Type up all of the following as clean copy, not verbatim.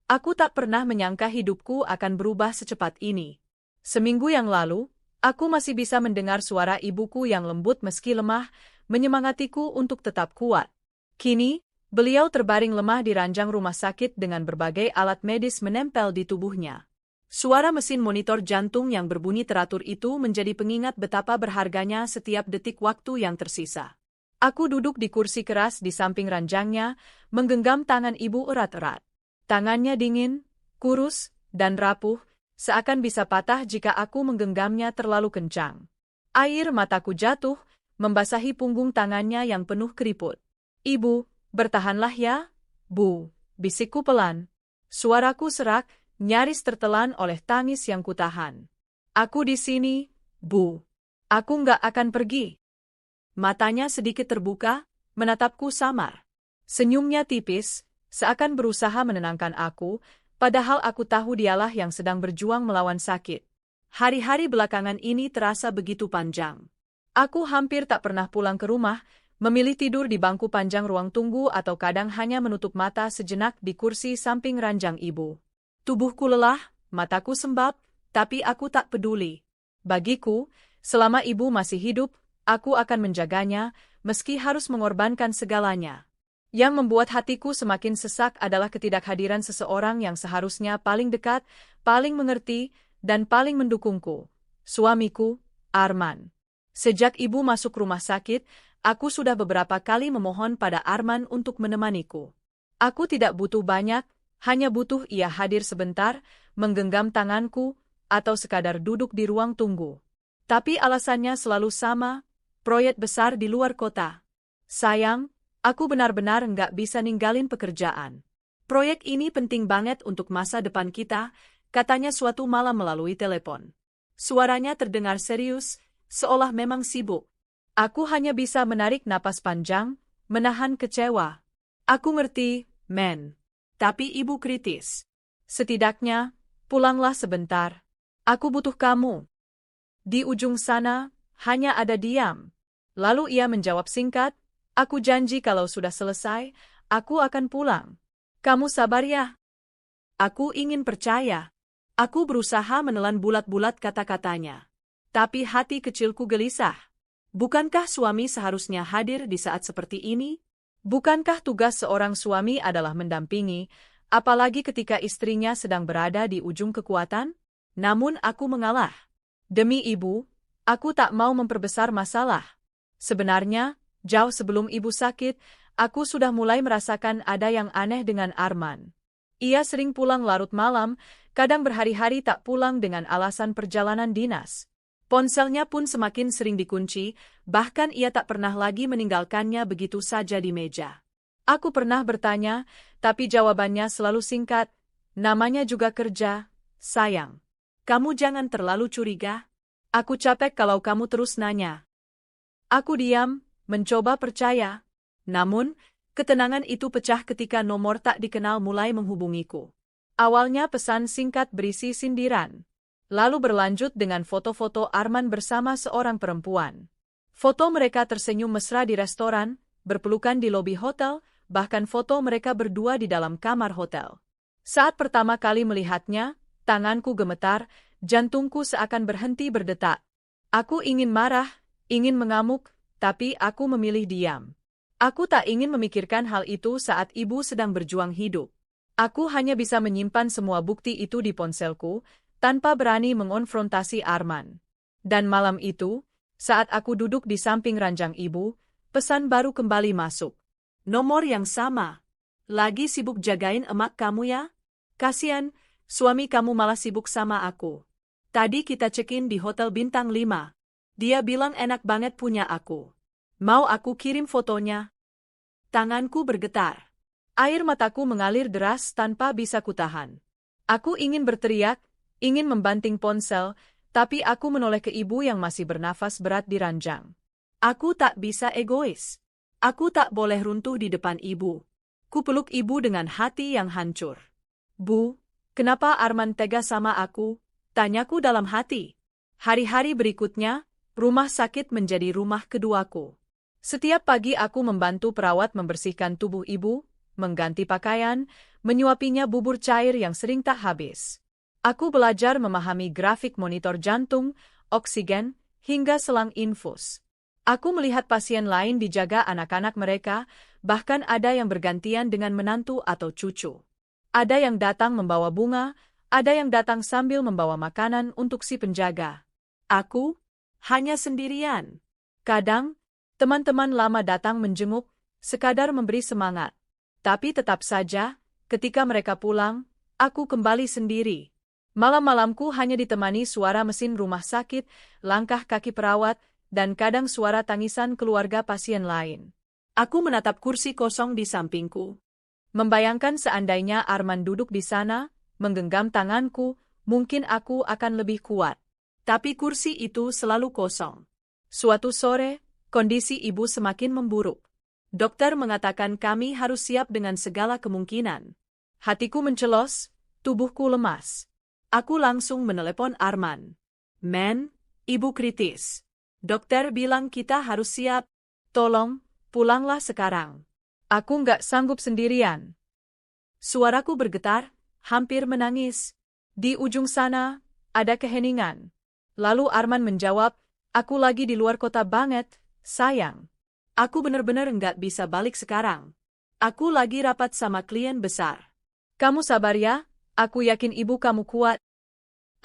Aku tak pernah menyangka hidupku akan berubah secepat ini. Seminggu yang lalu, aku masih bisa mendengar suara ibuku yang lembut meski lemah, menyemangatiku untuk tetap kuat. Kini, beliau terbaring lemah di ranjang rumah sakit dengan berbagai alat medis menempel di tubuhnya. Suara mesin monitor jantung yang berbunyi teratur itu menjadi pengingat betapa berharganya setiap detik waktu yang tersisa. Aku duduk di kursi keras di samping ranjangnya, menggenggam tangan ibu erat-erat. Tangannya dingin, kurus, dan rapuh, seakan bisa patah jika aku menggenggamnya terlalu kencang. Air mataku jatuh, membasahi punggung tangannya yang penuh keriput. "Ibu, bertahanlah ya, Bu," bisikku pelan. Suaraku serak, nyaris tertelan oleh tangis yang kutahan. "Aku di sini, Bu. Aku nggak akan pergi." Matanya sedikit terbuka, menatapku samar. Senyumnya tipis, seakan berusaha menenangkan aku, padahal aku tahu dialah yang sedang berjuang melawan sakit. Hari-hari belakangan ini terasa begitu panjang. Aku hampir tak pernah pulang ke rumah, memilih tidur di bangku panjang ruang tunggu atau kadang hanya menutup mata sejenak di kursi samping ranjang ibu. Tubuhku lelah, mataku sembab, tapi aku tak peduli. Bagiku, selama ibu masih hidup, aku akan menjaganya, meski harus mengorbankan segalanya. Yang membuat hatiku semakin sesak adalah ketidakhadiran seseorang yang seharusnya paling dekat, paling mengerti, dan paling mendukungku. Suamiku, Arman. Sejak ibu masuk rumah sakit, aku sudah beberapa kali memohon pada Arman untuk menemaniku. Aku tidak butuh banyak, hanya butuh ia hadir sebentar, menggenggam tanganku, atau sekadar duduk di ruang tunggu. Tapi alasannya selalu sama, proyek besar di luar kota. "Sayang, aku benar-benar nggak bisa ninggalin pekerjaan. Proyek ini penting banget untuk masa depan kita," katanya suatu malam melalui telepon. Suaranya terdengar serius, seolah memang sibuk. Aku hanya bisa menarik napas panjang, menahan kecewa. "Aku ngerti, Men. Tapi ibu kritis. Setidaknya, pulanglah sebentar. Aku butuh kamu." Di ujung sana, hanya ada diam. Lalu ia menjawab singkat, "Aku janji kalau sudah selesai, aku akan pulang. Kamu sabar ya." Aku ingin percaya. Aku berusaha menelan bulat-bulat kata-katanya. Tapi hati kecilku gelisah. Bukankah suami seharusnya hadir di saat seperti ini? Bukankah tugas seorang suami adalah mendampingi, apalagi ketika istrinya sedang berada di ujung kekuatan? Namun aku mengalah. Demi ibu, aku tak mau memperbesar masalah. Sebenarnya, jauh sebelum ibu sakit, aku sudah mulai merasakan ada yang aneh dengan Arman. Ia sering pulang larut malam, kadang berhari-hari tak pulang dengan alasan perjalanan dinas. Ponselnya pun semakin sering dikunci, bahkan ia tak pernah lagi meninggalkannya begitu saja di meja. Aku pernah bertanya, tapi jawabannya selalu singkat, "Namanya juga kerja, sayang. Kamu jangan terlalu curiga. Aku capek kalau kamu terus nanya." Aku diam, mencoba percaya. Namun, ketenangan itu pecah ketika nomor tak dikenal mulai menghubungiku. Awalnya pesan singkat berisi sindiran. Lalu berlanjut dengan foto-foto Arman bersama seorang perempuan. Foto mereka tersenyum mesra di restoran, berpelukan di lobi hotel, bahkan foto mereka berdua di dalam kamar hotel. Saat pertama kali melihatnya, tanganku gemetar, jantungku seakan berhenti berdetak. Aku ingin marah, ingin mengamuk, tapi aku memilih diam. Aku tak ingin memikirkan hal itu saat ibu sedang berjuang hidup. Aku hanya bisa menyimpan semua bukti itu di ponselku, tanpa berani mengonfrontasi Arman. Dan malam itu, saat aku duduk di samping ranjang ibu, pesan baru kembali masuk. "Nomor yang sama. Lagi sibuk jagain emak kamu ya? Kasian, suami kamu malah sibuk sama aku. Tadi kita check-in di Hotel Bintang 5. Dia bilang enak banget punya aku. Mau aku kirim fotonya?" Tanganku bergetar. Air mataku mengalir deras tanpa bisa kutahan. Aku ingin berteriak, ingin membanting ponsel, tapi aku menoleh ke ibu yang masih bernafas berat di ranjang. Aku tak bisa egois. Aku tak boleh runtuh di depan ibu. Kupeluk ibu dengan hati yang hancur. "Bu, kenapa Arman tega sama aku?" tanyaku dalam hati. Hari-hari berikutnya, rumah sakit menjadi rumah keduaku. Setiap pagi aku membantu perawat membersihkan tubuh ibu, mengganti pakaian, menyuapinya bubur cair yang sering tak habis. Aku belajar memahami grafik monitor jantung, oksigen, hingga selang infus. Aku melihat pasien lain dijaga anak-anak mereka, bahkan ada yang bergantian dengan menantu atau cucu. Ada yang datang membawa bunga, ada yang datang sambil membawa makanan untuk si penjaga. Aku hanya sendirian. Kadang, teman-teman lama datang menjenguk, sekadar memberi semangat. Tapi tetap saja, ketika mereka pulang, aku kembali sendiri. Malam-malamku hanya ditemani suara mesin rumah sakit, langkah kaki perawat, dan kadang suara tangisan keluarga pasien lain. Aku menatap kursi kosong di sampingku. Membayangkan seandainya Arman duduk di sana, menggenggam tanganku, mungkin aku akan lebih kuat. Tapi kursi itu selalu kosong. Suatu sore, kondisi ibu semakin memburuk. Dokter mengatakan kami harus siap dengan segala kemungkinan. Hatiku mencelos, tubuhku lemas. Aku langsung menelepon Arman. Men, ibu kritis. Dokter bilang kita harus siap. Tolong, pulanglah sekarang. Aku nggak sanggup sendirian. Suaraku bergetar, hampir menangis. Di ujung sana, ada keheningan. Lalu Arman menjawab, aku lagi di luar kota banget, sayang. Aku benar-benar nggak bisa balik sekarang. Aku lagi rapat sama klien besar. Kamu sabar ya, aku yakin ibu kamu kuat.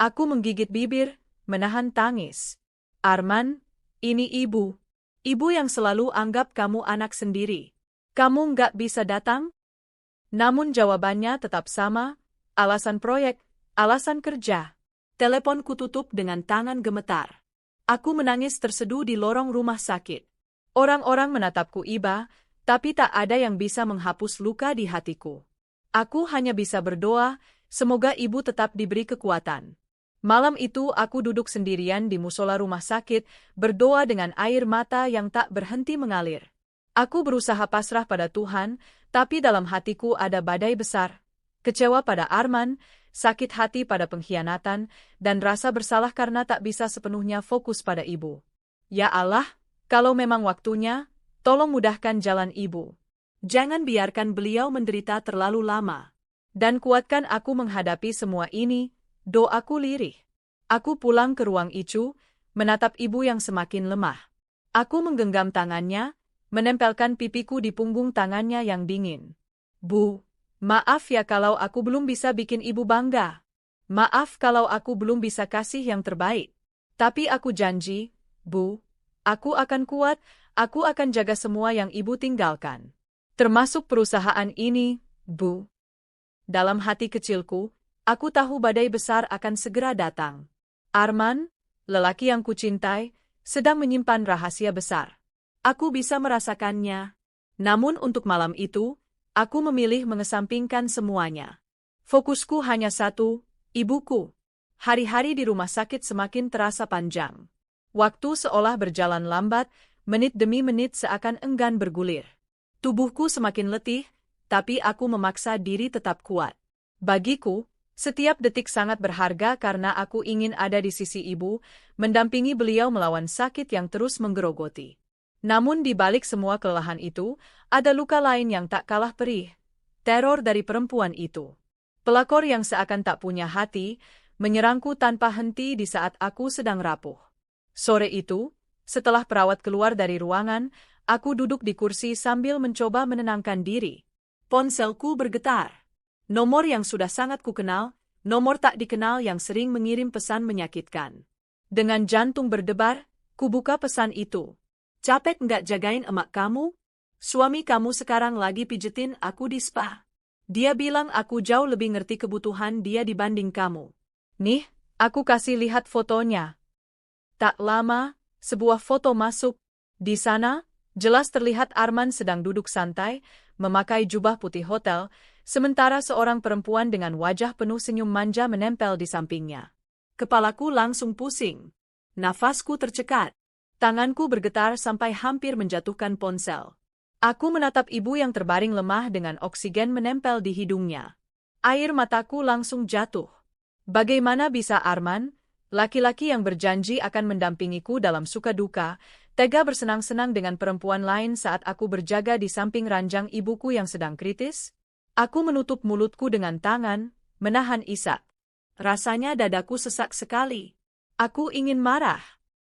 Aku menggigit bibir, menahan tangis. Arman, ini ibu. Ibu yang selalu anggap kamu anak sendiri. Kamu nggak bisa datang? Namun jawabannya tetap sama, alasan proyek, alasan kerja. Teleponku tutup dengan tangan gemetar. Aku menangis terseduh di lorong rumah sakit. Orang-orang menatapku iba, tapi tak ada yang bisa menghapus luka di hatiku. Aku hanya bisa berdoa, semoga ibu tetap diberi kekuatan. Malam itu aku duduk sendirian di musola rumah sakit, berdoa dengan air mata yang tak berhenti mengalir. Aku berusaha pasrah pada Tuhan, tapi dalam hatiku ada badai besar. Kecewa pada Arman, sakit hati pada pengkhianatan, dan rasa bersalah karena tak bisa sepenuhnya fokus pada ibu. Ya Allah, kalau memang waktunya, tolong mudahkan jalan ibu. Jangan biarkan beliau menderita terlalu lama. Dan kuatkan aku menghadapi semua ini, doaku lirih. Aku pulang ke ruang ICU, menatap ibu yang semakin lemah. Aku menggenggam tangannya, menempelkan pipiku di punggung tangannya yang dingin. Bu, maaf ya kalau aku belum bisa bikin ibu bangga. Maaf kalau aku belum bisa kasih yang terbaik. Tapi aku janji, Bu, aku akan kuat, aku akan jaga semua yang ibu tinggalkan. Termasuk perusahaan ini, Bu. Dalam hati kecilku, aku tahu badai besar akan segera datang. Arman, lelaki yang kucintai, sedang menyimpan rahasia besar. Aku bisa merasakannya. Namun untuk malam itu, aku memilih mengesampingkan semuanya. Fokusku hanya satu, ibuku. Hari-hari di rumah sakit semakin terasa panjang. Waktu seolah berjalan lambat, menit demi menit seakan enggan bergulir. Tubuhku semakin letih, tapi aku memaksa diri tetap kuat. Bagiku, setiap detik sangat berharga karena aku ingin ada di sisi ibu, mendampingi beliau melawan sakit yang terus menggerogoti. Namun di balik semua kelelahan itu, ada luka lain yang tak kalah perih. Teror dari perempuan itu. Pelakor yang seakan tak punya hati, menyerangku tanpa henti di saat aku sedang rapuh. Sore itu, setelah perawat keluar dari ruangan, aku duduk di kursi sambil mencoba menenangkan diri. Ponselku bergetar. Nomor yang sudah sangat kukenal, nomor tak dikenal yang sering mengirim pesan menyakitkan. Dengan jantung berdebar, kubuka pesan itu. Capek nggak jagain emak kamu? Suami kamu sekarang lagi pijetin aku di spa. Dia bilang aku jauh lebih ngerti kebutuhan dia dibanding kamu. Nih, aku kasih lihat fotonya. Tak lama, sebuah foto masuk. Di sana, jelas terlihat Arman sedang duduk santai, memakai jubah putih hotel, sementara seorang perempuan dengan wajah penuh senyum manja menempel di sampingnya. Kepalaku langsung pusing. Nafasku tercekat. Tanganku bergetar sampai hampir menjatuhkan ponsel. Aku menatap ibu yang terbaring lemah dengan oksigen menempel di hidungnya. Air mataku langsung jatuh. Bagaimana bisa Arman, laki-laki yang berjanji akan mendampingiku dalam suka duka, Tega bersenang-senang dengan perempuan lain saat aku berjaga di samping ranjang ibuku yang sedang kritis? Aku menutup mulutku dengan tangan, menahan isak. Rasanya dadaku sesak sekali. Aku ingin marah.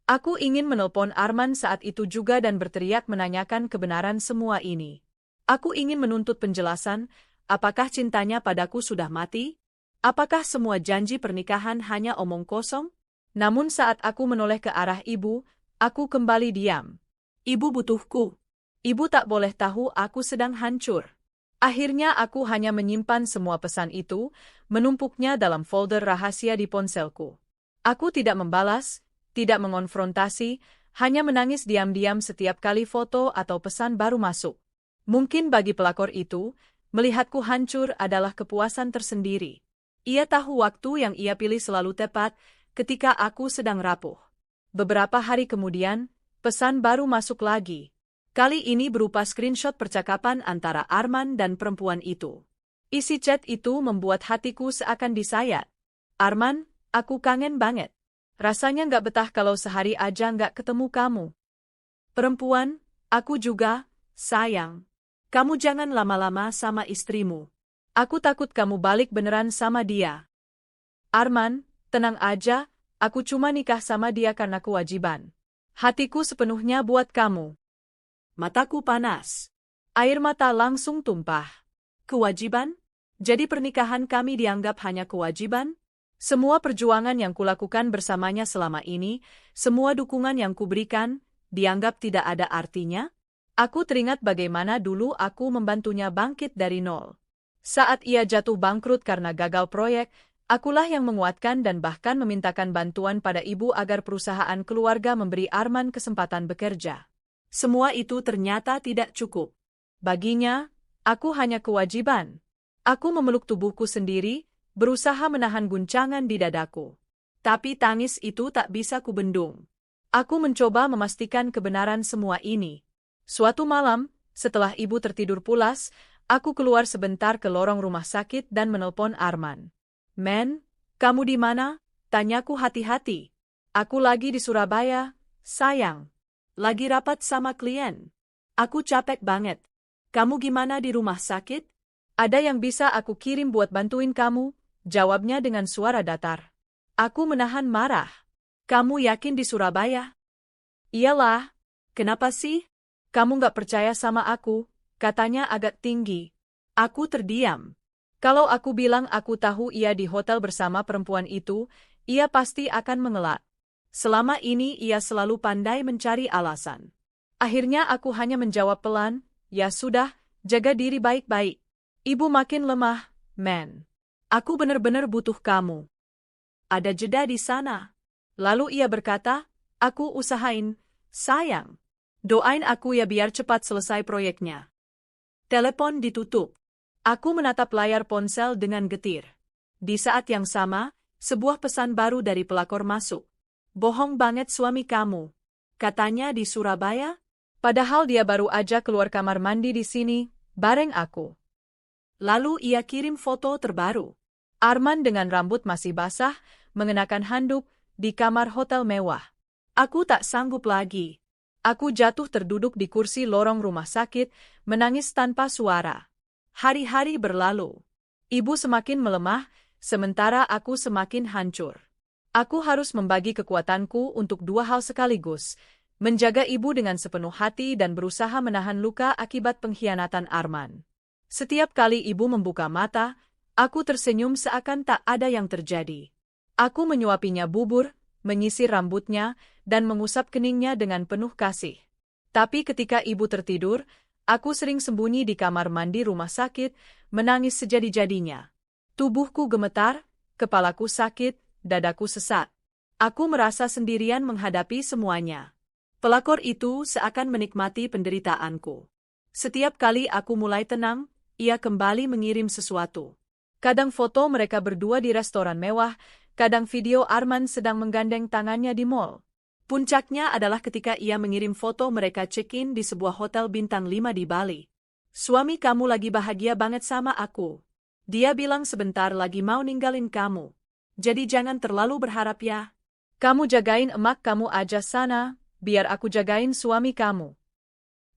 Aku ingin menelpon Arman saat itu juga dan berteriak menanyakan kebenaran semua ini. Aku ingin menuntut penjelasan, apakah cintanya padaku sudah mati? Apakah semua janji pernikahan hanya omong kosong? Namun saat aku menoleh ke arah ibu, aku kembali diam. Ibu butuhku. Ibu tak boleh tahu aku sedang hancur. Akhirnya aku hanya menyimpan semua pesan itu, menumpuknya dalam folder rahasia di ponselku. Aku tidak membalas, tidak mengonfrontasi, hanya menangis diam-diam setiap kali foto atau pesan baru masuk. Mungkin bagi pelakor itu, melihatku hancur adalah kepuasan tersendiri. Ia tahu waktu yang ia pilih selalu tepat, ketika aku sedang rapuh. Beberapa hari kemudian, pesan baru masuk lagi. Kali ini berupa screenshot percakapan antara Arman dan perempuan itu. Isi chat itu membuat hatiku seakan disayat. Arman, aku kangen banget. Rasanya nggak betah kalau sehari aja nggak ketemu kamu. Perempuan, aku juga, sayang. Kamu jangan lama-lama sama istrimu. Aku takut kamu balik beneran sama dia. Arman, tenang aja, aku cuma nikah sama dia karena kewajiban. Hatiku sepenuhnya buat kamu. Mataku panas. Air mata langsung tumpah. Kewajiban? Jadi pernikahan kami dianggap hanya kewajiban? Semua perjuangan yang kulakukan bersamanya selama ini, semua dukungan yang kuberikan, dianggap tidak ada artinya? Aku teringat bagaimana dulu aku membantunya bangkit dari nol. Saat ia jatuh bangkrut karena gagal proyek, akulah yang menguatkan dan bahkan memintakan bantuan pada ibu agar perusahaan keluarga memberi Arman kesempatan bekerja. Semua itu ternyata tidak cukup. Baginya, aku hanya kewajiban. Aku memeluk tubuhku sendiri, berusaha menahan guncangan di dadaku. Tapi tangis itu tak bisa kubendung. Aku mencoba memastikan kebenaran semua ini. Suatu malam, setelah ibu tertidur pulas, aku keluar sebentar ke lorong rumah sakit dan menelpon Arman. Men, kamu di mana? Tanyaku hati-hati. Aku lagi di Surabaya, sayang. Lagi rapat sama klien. Aku capek banget. Kamu gimana di rumah sakit? Ada yang bisa aku kirim buat bantuin kamu? Jawabnya dengan suara datar. Aku menahan marah. Kamu yakin di Surabaya? Iyalah. Kenapa sih? Kamu nggak percaya sama aku? Katanya agak tinggi. Aku terdiam. Kalau aku bilang aku tahu ia di hotel bersama perempuan itu, ia pasti akan mengelak. Selama ini ia selalu pandai mencari alasan. Akhirnya aku hanya menjawab pelan, ya sudah, jaga diri baik-baik. Ibu makin lemah, men. Aku benar-benar butuh kamu. Ada jeda di sana. Lalu ia berkata, aku usahain, sayang. Doain aku ya biar cepat selesai proyeknya. Telepon ditutup. Aku menatap layar ponsel dengan getir. Di saat yang sama, sebuah pesan baru dari pelakor masuk. Bohong banget suami kamu. Katanya di Surabaya. Padahal dia baru aja keluar kamar mandi di sini, bareng aku. Lalu ia kirim foto terbaru. Arman dengan rambut masih basah, mengenakan handuk, di kamar hotel mewah. Aku tak sanggup lagi. Aku jatuh terduduk di kursi lorong rumah sakit, menangis tanpa suara. Hari-hari berlalu. Ibu semakin melemah, sementara aku semakin hancur. Aku harus membagi kekuatanku untuk dua hal sekaligus, menjaga ibu dengan sepenuh hati dan berusaha menahan luka akibat pengkhianatan Arman. Setiap kali ibu membuka mata, aku tersenyum seakan tak ada yang terjadi. Aku menyuapinya bubur, menyisir rambutnya, dan mengusap keningnya dengan penuh kasih. Tapi ketika ibu tertidur, aku sering sembunyi di kamar mandi rumah sakit, menangis sejadi-jadinya. Tubuhku gemetar, kepalaku sakit, dadaku sesak. Aku merasa sendirian menghadapi semuanya. Pelakor itu seakan menikmati penderitaanku. Setiap kali aku mulai tenang, ia kembali mengirim sesuatu. Kadang foto mereka berdua di restoran mewah, kadang video Arman sedang menggandeng tangannya di mall. Puncaknya adalah ketika ia mengirim foto mereka check-in di sebuah hotel bintang 5 di Bali. Suami kamu lagi bahagia banget sama aku. Dia bilang sebentar lagi mau ninggalin kamu. Jadi jangan terlalu berharap ya. Kamu jagain emak kamu aja sana, biar aku jagain suami kamu.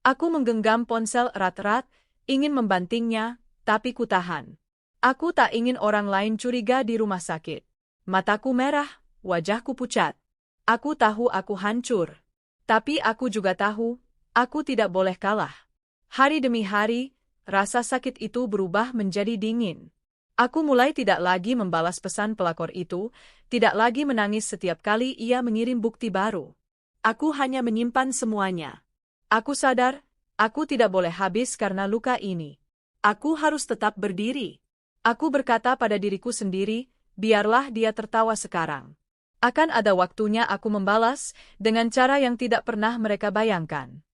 Aku menggenggam ponsel erat-erat, ingin membantingnya, tapi ku tahan. Aku tak ingin orang lain curiga di rumah sakit. Mataku merah, wajahku pucat. Aku tahu aku hancur. Tapi aku juga tahu, aku tidak boleh kalah. Hari demi hari, rasa sakit itu berubah menjadi dingin. Aku mulai tidak lagi membalas pesan pelakor itu, tidak lagi menangis setiap kali ia mengirim bukti baru. Aku hanya menyimpan semuanya. Aku sadar, aku tidak boleh habis karena luka ini. Aku harus tetap berdiri. Aku berkata pada diriku sendiri, biarlah dia tertawa sekarang. Akan ada waktunya aku membalas, dengan cara yang tidak pernah mereka bayangkan.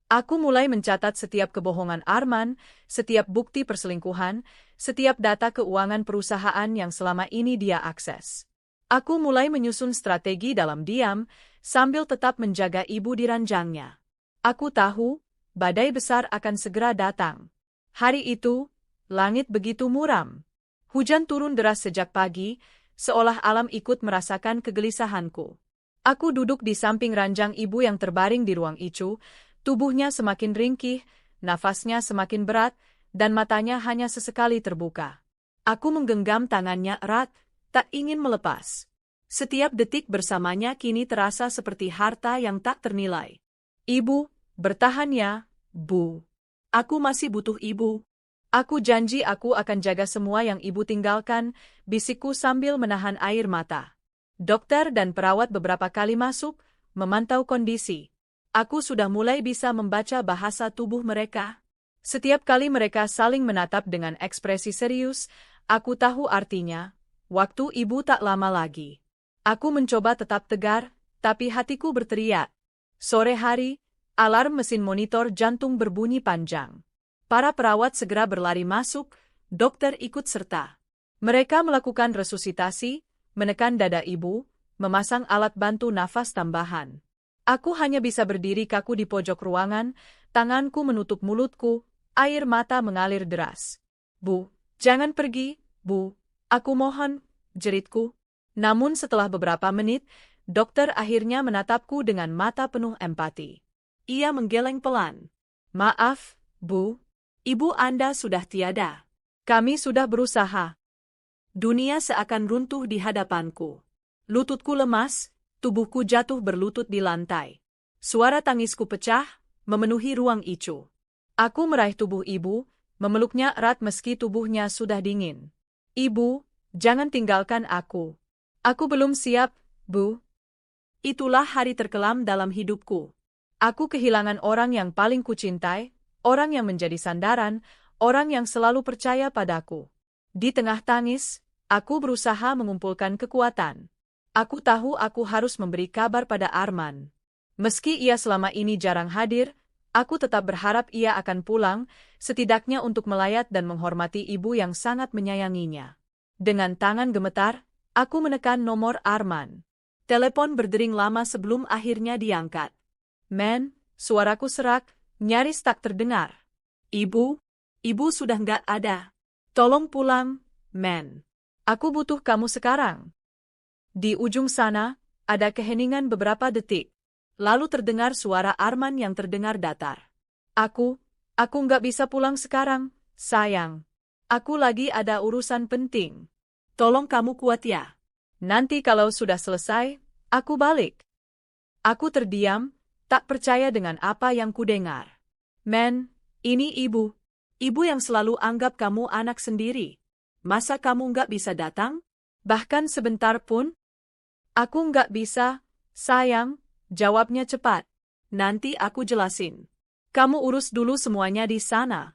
Aku mulai mencatat setiap kebohongan Arman, setiap bukti perselingkuhan, setiap data keuangan perusahaan yang selama ini dia akses. Aku mulai menyusun strategi dalam diam, sambil tetap menjaga ibu di ranjangnya. Aku tahu, badai besar akan segera datang. Hari itu, langit begitu muram. Hujan turun deras sejak pagi, seolah alam ikut merasakan kegelisahanku. Aku duduk di samping ranjang ibu yang terbaring di ruang ICU, tubuhnya semakin ringkih, nafasnya semakin berat, dan matanya hanya sesekali terbuka. Aku menggenggam tangannya erat, tak ingin melepas. Setiap detik bersamanya kini terasa seperti harta yang tak ternilai. Ibu, bertahan ya, Bu. Aku masih butuh ibu. Aku janji aku akan jaga semua yang ibu tinggalkan, bisikku sambil menahan air mata. Dokter dan perawat beberapa kali masuk, memantau kondisi. Aku sudah mulai bisa membaca bahasa tubuh mereka. Setiap kali mereka saling menatap dengan ekspresi serius, aku tahu artinya, waktu ibu tak lama lagi. Aku mencoba tetap tegar, tapi hatiku berteriak. Sore hari, alarm mesin monitor jantung berbunyi panjang. Para perawat segera berlari masuk, dokter ikut serta. Mereka melakukan resusitasi, menekan dada ibu, memasang alat bantu nafas tambahan. Aku hanya bisa berdiri kaku di pojok ruangan, tanganku menutup mulutku, air mata mengalir deras. Bu, jangan pergi, Bu, aku mohon, jeritku. Namun setelah beberapa menit, dokter akhirnya menatapku dengan mata penuh empati. Ia menggeleng pelan. Maaf, Bu, ibu Anda sudah tiada. Kami sudah berusaha. Dunia seakan runtuh di hadapanku. Lututku lemas, tubuhku jatuh berlutut di lantai. Suara tangisku pecah, memenuhi ruang ICU. Aku meraih tubuh ibu, memeluknya erat meski tubuhnya sudah dingin. Ibu, jangan tinggalkan aku. Aku belum siap, Bu. Itulah hari terkelam dalam hidupku. Aku kehilangan orang yang paling kucintai, orang yang menjadi sandaran, orang yang selalu percaya padaku. Di tengah tangis, aku berusaha mengumpulkan kekuatan. Aku tahu aku harus memberi kabar pada Arman. Meski ia selama ini jarang hadir, aku tetap berharap ia akan pulang, setidaknya untuk melayat dan menghormati ibu yang sangat menyayanginya. Dengan tangan gemetar, aku menekan nomor Arman. Telepon berdering lama sebelum akhirnya diangkat. Men, suaraku serak, nyaris tak terdengar. Ibu, ibu sudah nggak ada. Tolong pulang, Men. Aku butuh kamu sekarang. Di ujung sana, ada keheningan beberapa detik. Lalu terdengar suara Arman yang terdengar datar. Aku nggak bisa pulang sekarang, sayang. Aku lagi ada urusan penting. Tolong kamu kuat ya. Nanti kalau sudah selesai, aku balik. Aku terdiam, tak percaya dengan apa yang kudengar. Men, ini ibu. Ibu yang selalu anggap kamu anak sendiri. Masa kamu nggak bisa datang? Bahkan sebentar pun? Aku nggak bisa, sayang, jawabnya cepat. Nanti aku jelasin. Kamu urus dulu semuanya di sana.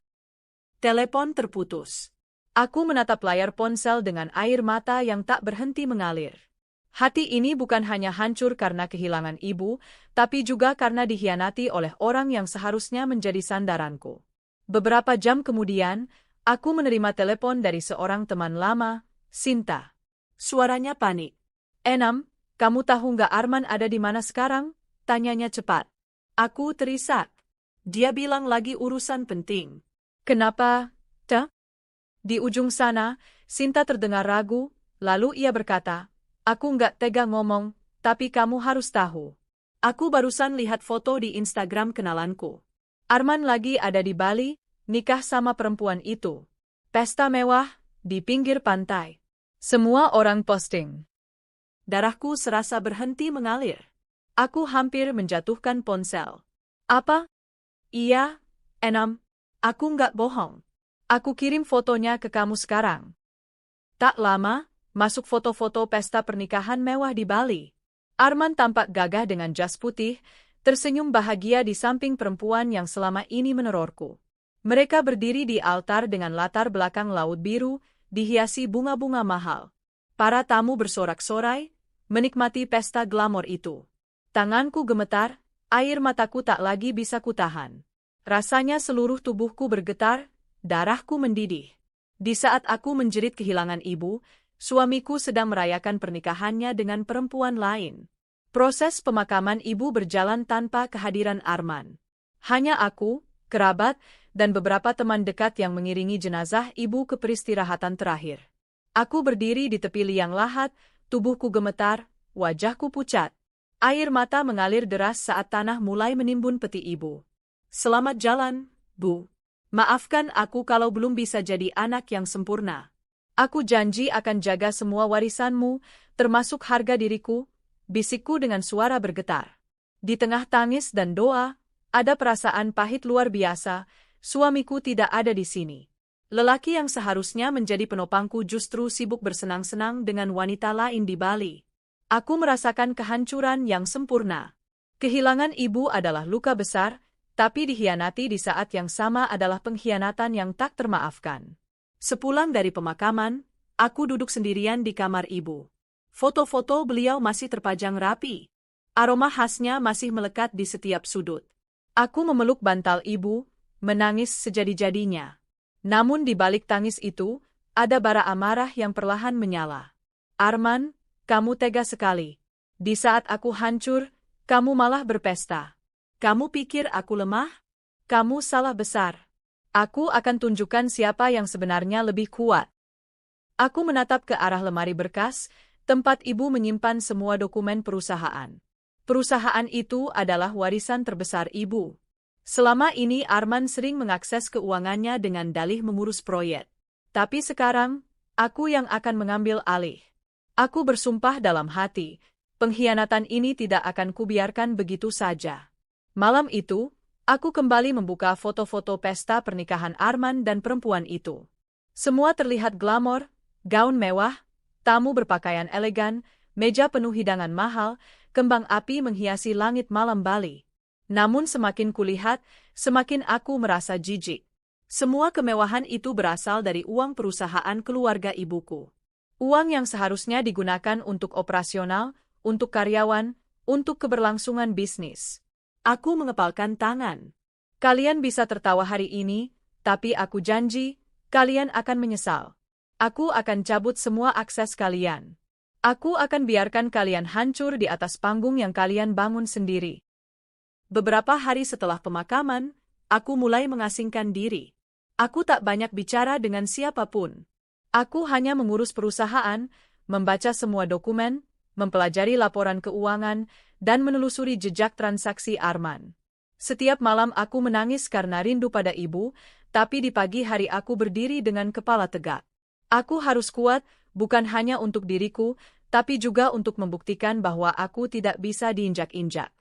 Telepon terputus. Aku menatap layar ponsel dengan air mata yang tak berhenti mengalir. Hati ini bukan hanya hancur karena kehilangan ibu, tapi juga karena dikhianati oleh orang yang seharusnya menjadi sandaranku. Beberapa jam kemudian, aku menerima telepon dari seorang teman lama, Sinta. Suaranya panik. Enam, kamu tahu nggak Arman ada di mana sekarang? Tanyanya cepat. Aku terisak. Dia bilang lagi urusan penting. Kenapa, Teh? Di ujung sana, Sinta terdengar ragu, lalu ia berkata, aku nggak tega ngomong, tapi kamu harus tahu. Aku barusan lihat foto di Instagram kenalanku. Arman lagi ada di Bali, nikah sama perempuan itu. Pesta mewah, di pinggir pantai. Semua orang posting. Darahku serasa berhenti mengalir. Aku hampir menjatuhkan ponsel. Apa? Iya, Enam. Aku nggak bohong. Aku kirim fotonya ke kamu sekarang. Tak lama, masuk foto-foto pesta pernikahan mewah di Bali. Arman tampak gagah dengan jas putih, tersenyum bahagia di samping perempuan yang selama ini menerorku. Mereka berdiri di altar dengan latar belakang laut biru, dihiasi bunga-bunga mahal. Para tamu bersorak-sorai, menikmati pesta glamor itu. Tanganku gemetar, air mataku tak lagi bisa kutahan. Rasanya seluruh tubuhku bergetar, darahku mendidih. Di saat aku menjerit kehilangan ibu, suamiku sedang merayakan pernikahannya dengan perempuan lain. Proses pemakaman ibu berjalan tanpa kehadiran Arman. Hanya aku, kerabat, dan beberapa teman dekat yang mengiringi jenazah ibu ke peristirahatan terakhir. Aku berdiri di tepi liang lahat, tubuhku gemetar, wajahku pucat. Air mata mengalir deras saat tanah mulai menimbun peti ibu. Selamat jalan, Bu. Maafkan aku kalau belum bisa jadi anak yang sempurna. Aku janji akan jaga semua warisanmu, termasuk harga diriku, bisikku dengan suara bergetar. Di tengah tangis dan doa, ada perasaan pahit luar biasa, suamiku tidak ada di sini. Lelaki yang seharusnya menjadi penopangku justru sibuk bersenang-senang dengan wanita lain di Bali. Aku merasakan kehancuran yang sempurna. Kehilangan ibu adalah luka besar, tapi dikhianati di saat yang sama adalah pengkhianatan yang tak termaafkan. Sepulang dari pemakaman, aku duduk sendirian di kamar ibu. Foto-foto beliau masih terpajang rapi. Aroma khasnya masih melekat di setiap sudut. Aku memeluk bantal ibu, menangis sejadi-jadinya. Namun di balik tangis itu, ada bara amarah yang perlahan menyala. Arman, kamu tega sekali. Di saat aku hancur, kamu malah berpesta. Kamu pikir aku lemah? Kamu salah besar. Aku akan tunjukkan siapa yang sebenarnya lebih kuat. Aku menatap ke arah lemari berkas, tempat ibu menyimpan semua dokumen perusahaan. Perusahaan itu adalah warisan terbesar ibu. Selama ini Arman sering mengakses keuangannya dengan dalih mengurus proyek. Tapi sekarang, aku yang akan mengambil alih. Aku bersumpah dalam hati, pengkhianatan ini tidak akan kubiarkan begitu saja. Malam itu, aku kembali membuka foto-foto pesta pernikahan Arman dan perempuan itu. Semua terlihat glamor, gaun mewah, tamu berpakaian elegan, meja penuh hidangan mahal, kembang api menghiasi langit malam Bali. Namun semakin kulihat, semakin aku merasa jijik. Semua kemewahan itu berasal dari uang perusahaan keluarga ibuku. Uang yang seharusnya digunakan untuk operasional, untuk karyawan, untuk keberlangsungan bisnis. Aku mengepalkan tangan. Kalian bisa tertawa hari ini, tapi aku janji, kalian akan menyesal. Aku akan cabut semua akses kalian. Aku akan biarkan kalian hancur di atas panggung yang kalian bangun sendiri. Beberapa hari setelah pemakaman, aku mulai mengasingkan diri. Aku tak banyak bicara dengan siapapun. Aku hanya mengurus perusahaan, membaca semua dokumen, mempelajari laporan keuangan, dan menelusuri jejak transaksi Arman. Setiap malam aku menangis karena rindu pada ibu, tapi di pagi hari aku berdiri dengan kepala tegak. Aku harus kuat, bukan hanya untuk diriku, tapi juga untuk membuktikan bahwa aku tidak bisa diinjak-injak.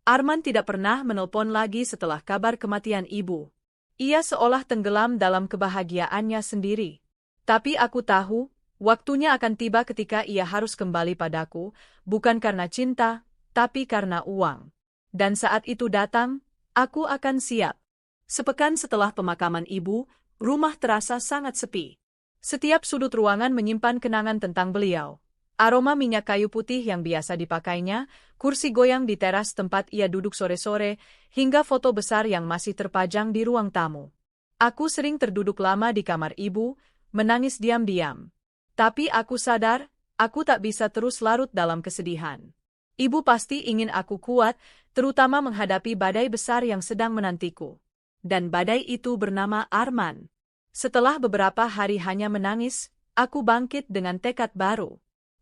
Arman tidak pernah menelpon lagi setelah kabar kematian ibu. Ia seolah tenggelam dalam kebahagiaannya sendiri. Tapi aku tahu, waktunya akan tiba ketika ia harus kembali padaku, bukan karena cinta, tapi karena uang. Dan saat itu datang, aku akan siap. Sepekan setelah pemakaman ibu, rumah terasa sangat sepi. Setiap sudut ruangan menyimpan kenangan tentang beliau. Aroma minyak kayu putih yang biasa dipakainya, kursi goyang di teras tempat ia duduk sore-sore, hingga foto besar yang masih terpajang di ruang tamu. Aku sering terduduk lama di kamar ibu, menangis diam-diam. Tapi aku sadar, aku tak bisa terus larut dalam kesedihan. Ibu pasti ingin aku kuat, terutama menghadapi badai besar yang sedang menantiku. Dan badai itu bernama Arman. Setelah beberapa hari hanya menangis, aku bangkit dengan tekad baru.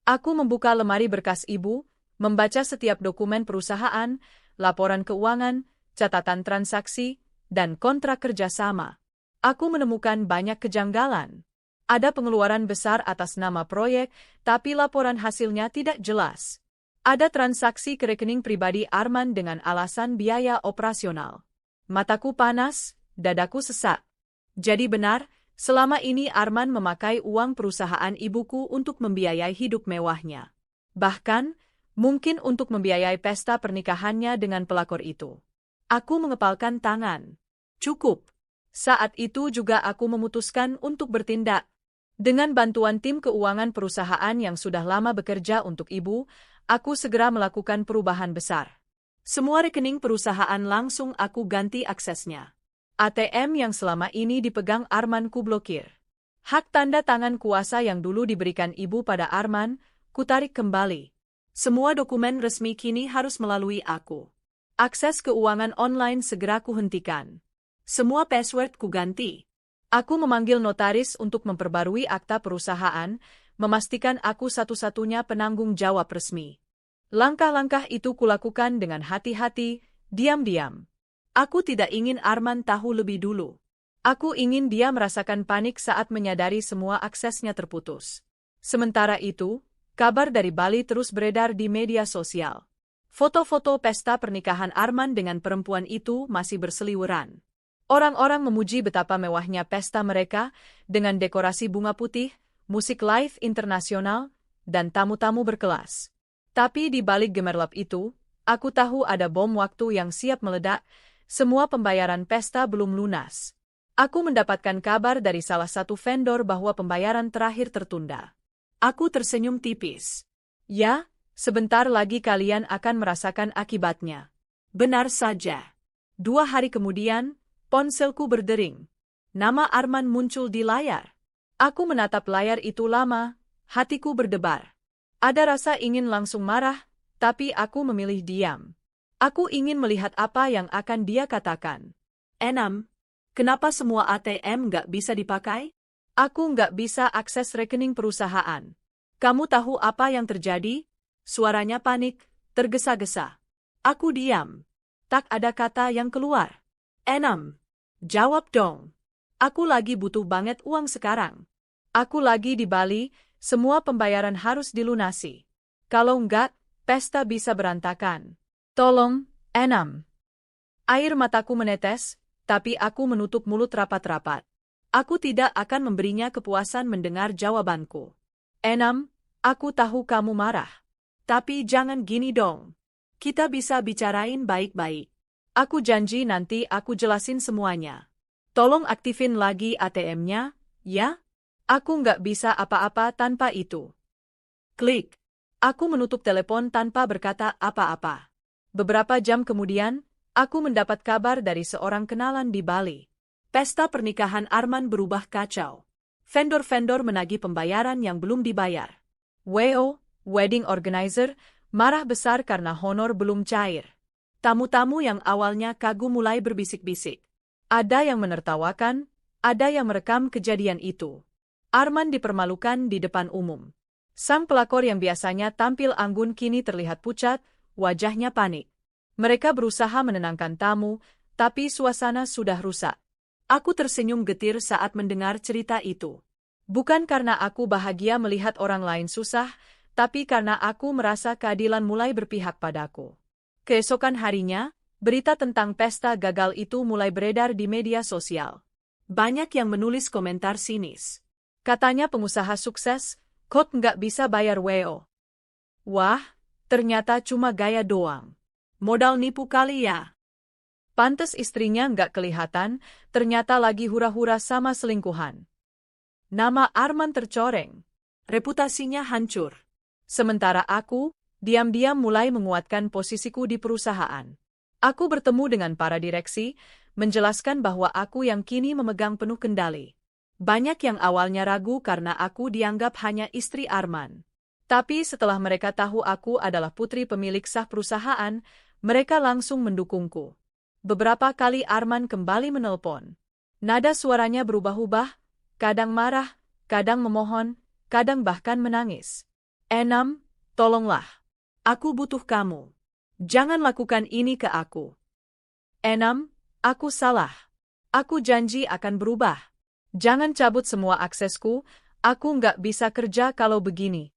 Aku membuka lemari berkas ibu, membaca setiap dokumen perusahaan, laporan keuangan, catatan transaksi, dan kontrak kerjasama. Aku menemukan banyak kejanggalan. Ada pengeluaran besar atas nama proyek, tapi laporan hasilnya tidak jelas. Ada transaksi ke rekening pribadi Arman dengan alasan biaya operasional. Mataku panas, dadaku sesak. Jadi benar, selama ini Arman memakai uang perusahaan ibuku untuk membiayai hidup mewahnya. Bahkan, mungkin untuk membiayai pesta pernikahannya dengan pelakor itu. Aku mengepalkan tangan. Cukup. Saat itu juga aku memutuskan untuk bertindak. Dengan bantuan tim keuangan perusahaan yang sudah lama bekerja untuk ibu, aku segera melakukan perubahan besar. Semua rekening perusahaan langsung aku ganti aksesnya. ATM yang selama ini dipegang Arman kublokir. Hak tanda tangan kuasa yang dulu diberikan ibu pada Arman, kutarik kembali. Semua dokumen resmi kini harus melalui aku. Akses keuangan online segera kuhentikan. Semua password kuganti. Aku memanggil notaris untuk memperbarui akta perusahaan, memastikan aku satu-satunya penanggung jawab resmi. Langkah-langkah itu kulakukan dengan hati-hati, diam-diam. Aku tidak ingin Arman tahu lebih dulu. Aku ingin dia merasakan panik saat menyadari semua aksesnya terputus. Sementara itu, kabar dari Bali terus beredar di media sosial. Foto-foto pesta pernikahan Arman dengan perempuan itu masih berseliweran. Orang-orang memuji betapa mewahnya pesta mereka, dengan dekorasi bunga putih, musik live internasional, dan tamu-tamu berkelas. Tapi di balik gemerlap itu, aku tahu ada bom waktu yang siap meledak, semua pembayaran pesta belum lunas. Aku mendapatkan kabar dari salah satu vendor bahwa pembayaran terakhir tertunda. Aku tersenyum tipis. Ya, sebentar lagi kalian akan merasakan akibatnya. Benar saja. 2 hari kemudian, ponselku berdering. Nama Arman muncul di layar. Aku menatap layar itu lama, hatiku berdebar. Ada rasa ingin langsung marah, tapi aku memilih diam. Aku ingin melihat apa yang akan dia katakan. Enam, kenapa semua ATM nggak bisa dipakai? Aku nggak bisa akses rekening perusahaan. Kamu tahu apa yang terjadi? Suaranya panik, tergesa-gesa. Aku diam. Tak ada kata yang keluar. Enam. Jawab dong. Aku lagi butuh banget uang sekarang. Aku lagi di Bali, semua pembayaran harus dilunasi. Kalau enggak, pesta bisa berantakan. Tolong, Enam. Air mataku menetes, tapi aku menutup mulut rapat-rapat. Aku tidak akan memberinya kepuasan mendengar jawabanku. Enam, aku tahu kamu marah. Tapi jangan gini dong. Kita bisa bicarain baik-baik. Aku janji nanti aku jelasin semuanya. Tolong aktifin lagi ATM-nya, ya? Aku nggak bisa apa-apa tanpa itu. Klik. Aku menutup telepon tanpa berkata apa-apa. Beberapa jam kemudian, aku mendapat kabar dari seorang kenalan di Bali. Pesta pernikahan Arman berubah kacau. Vendor-vendor menagih pembayaran yang belum dibayar. WO, wedding organizer, marah besar karena honor belum cair. Tamu-tamu yang awalnya kagum mulai berbisik-bisik. Ada yang menertawakan, ada yang merekam kejadian itu. Arman dipermalukan di depan umum. Sang pelakor yang biasanya tampil anggun kini terlihat pucat, wajahnya panik. Mereka berusaha menenangkan tamu, tapi suasana sudah rusak. Aku tersenyum getir saat mendengar cerita itu. Bukan karena aku bahagia melihat orang lain susah, tapi karena aku merasa keadilan mulai berpihak padaku. Keesokan harinya, berita tentang pesta gagal itu mulai beredar di media sosial. Banyak yang menulis komentar sinis. Katanya pengusaha sukses, kok nggak bisa bayar WO. Wah, ternyata cuma gaya doang. Modal nipu kali ya. Pantes istrinya nggak kelihatan, ternyata lagi hura-hura sama selingkuhan. Nama Arman tercoreng. Reputasinya hancur. Sementara aku, diam-diam mulai menguatkan posisiku di perusahaan. Aku bertemu dengan para direksi, menjelaskan bahwa aku yang kini memegang penuh kendali. Banyak yang awalnya ragu karena aku dianggap hanya istri Arman. Tapi setelah mereka tahu aku adalah putri pemilik sah perusahaan, mereka langsung mendukungku. Beberapa kali Arman kembali menelpon. Nada suaranya berubah-ubah, kadang marah, kadang memohon, kadang bahkan menangis. Enam, tolonglah. Aku butuh kamu. Jangan lakukan ini ke aku. 6. Aku salah. Aku janji akan berubah. Jangan cabut semua aksesku, aku nggak bisa kerja kalau begini.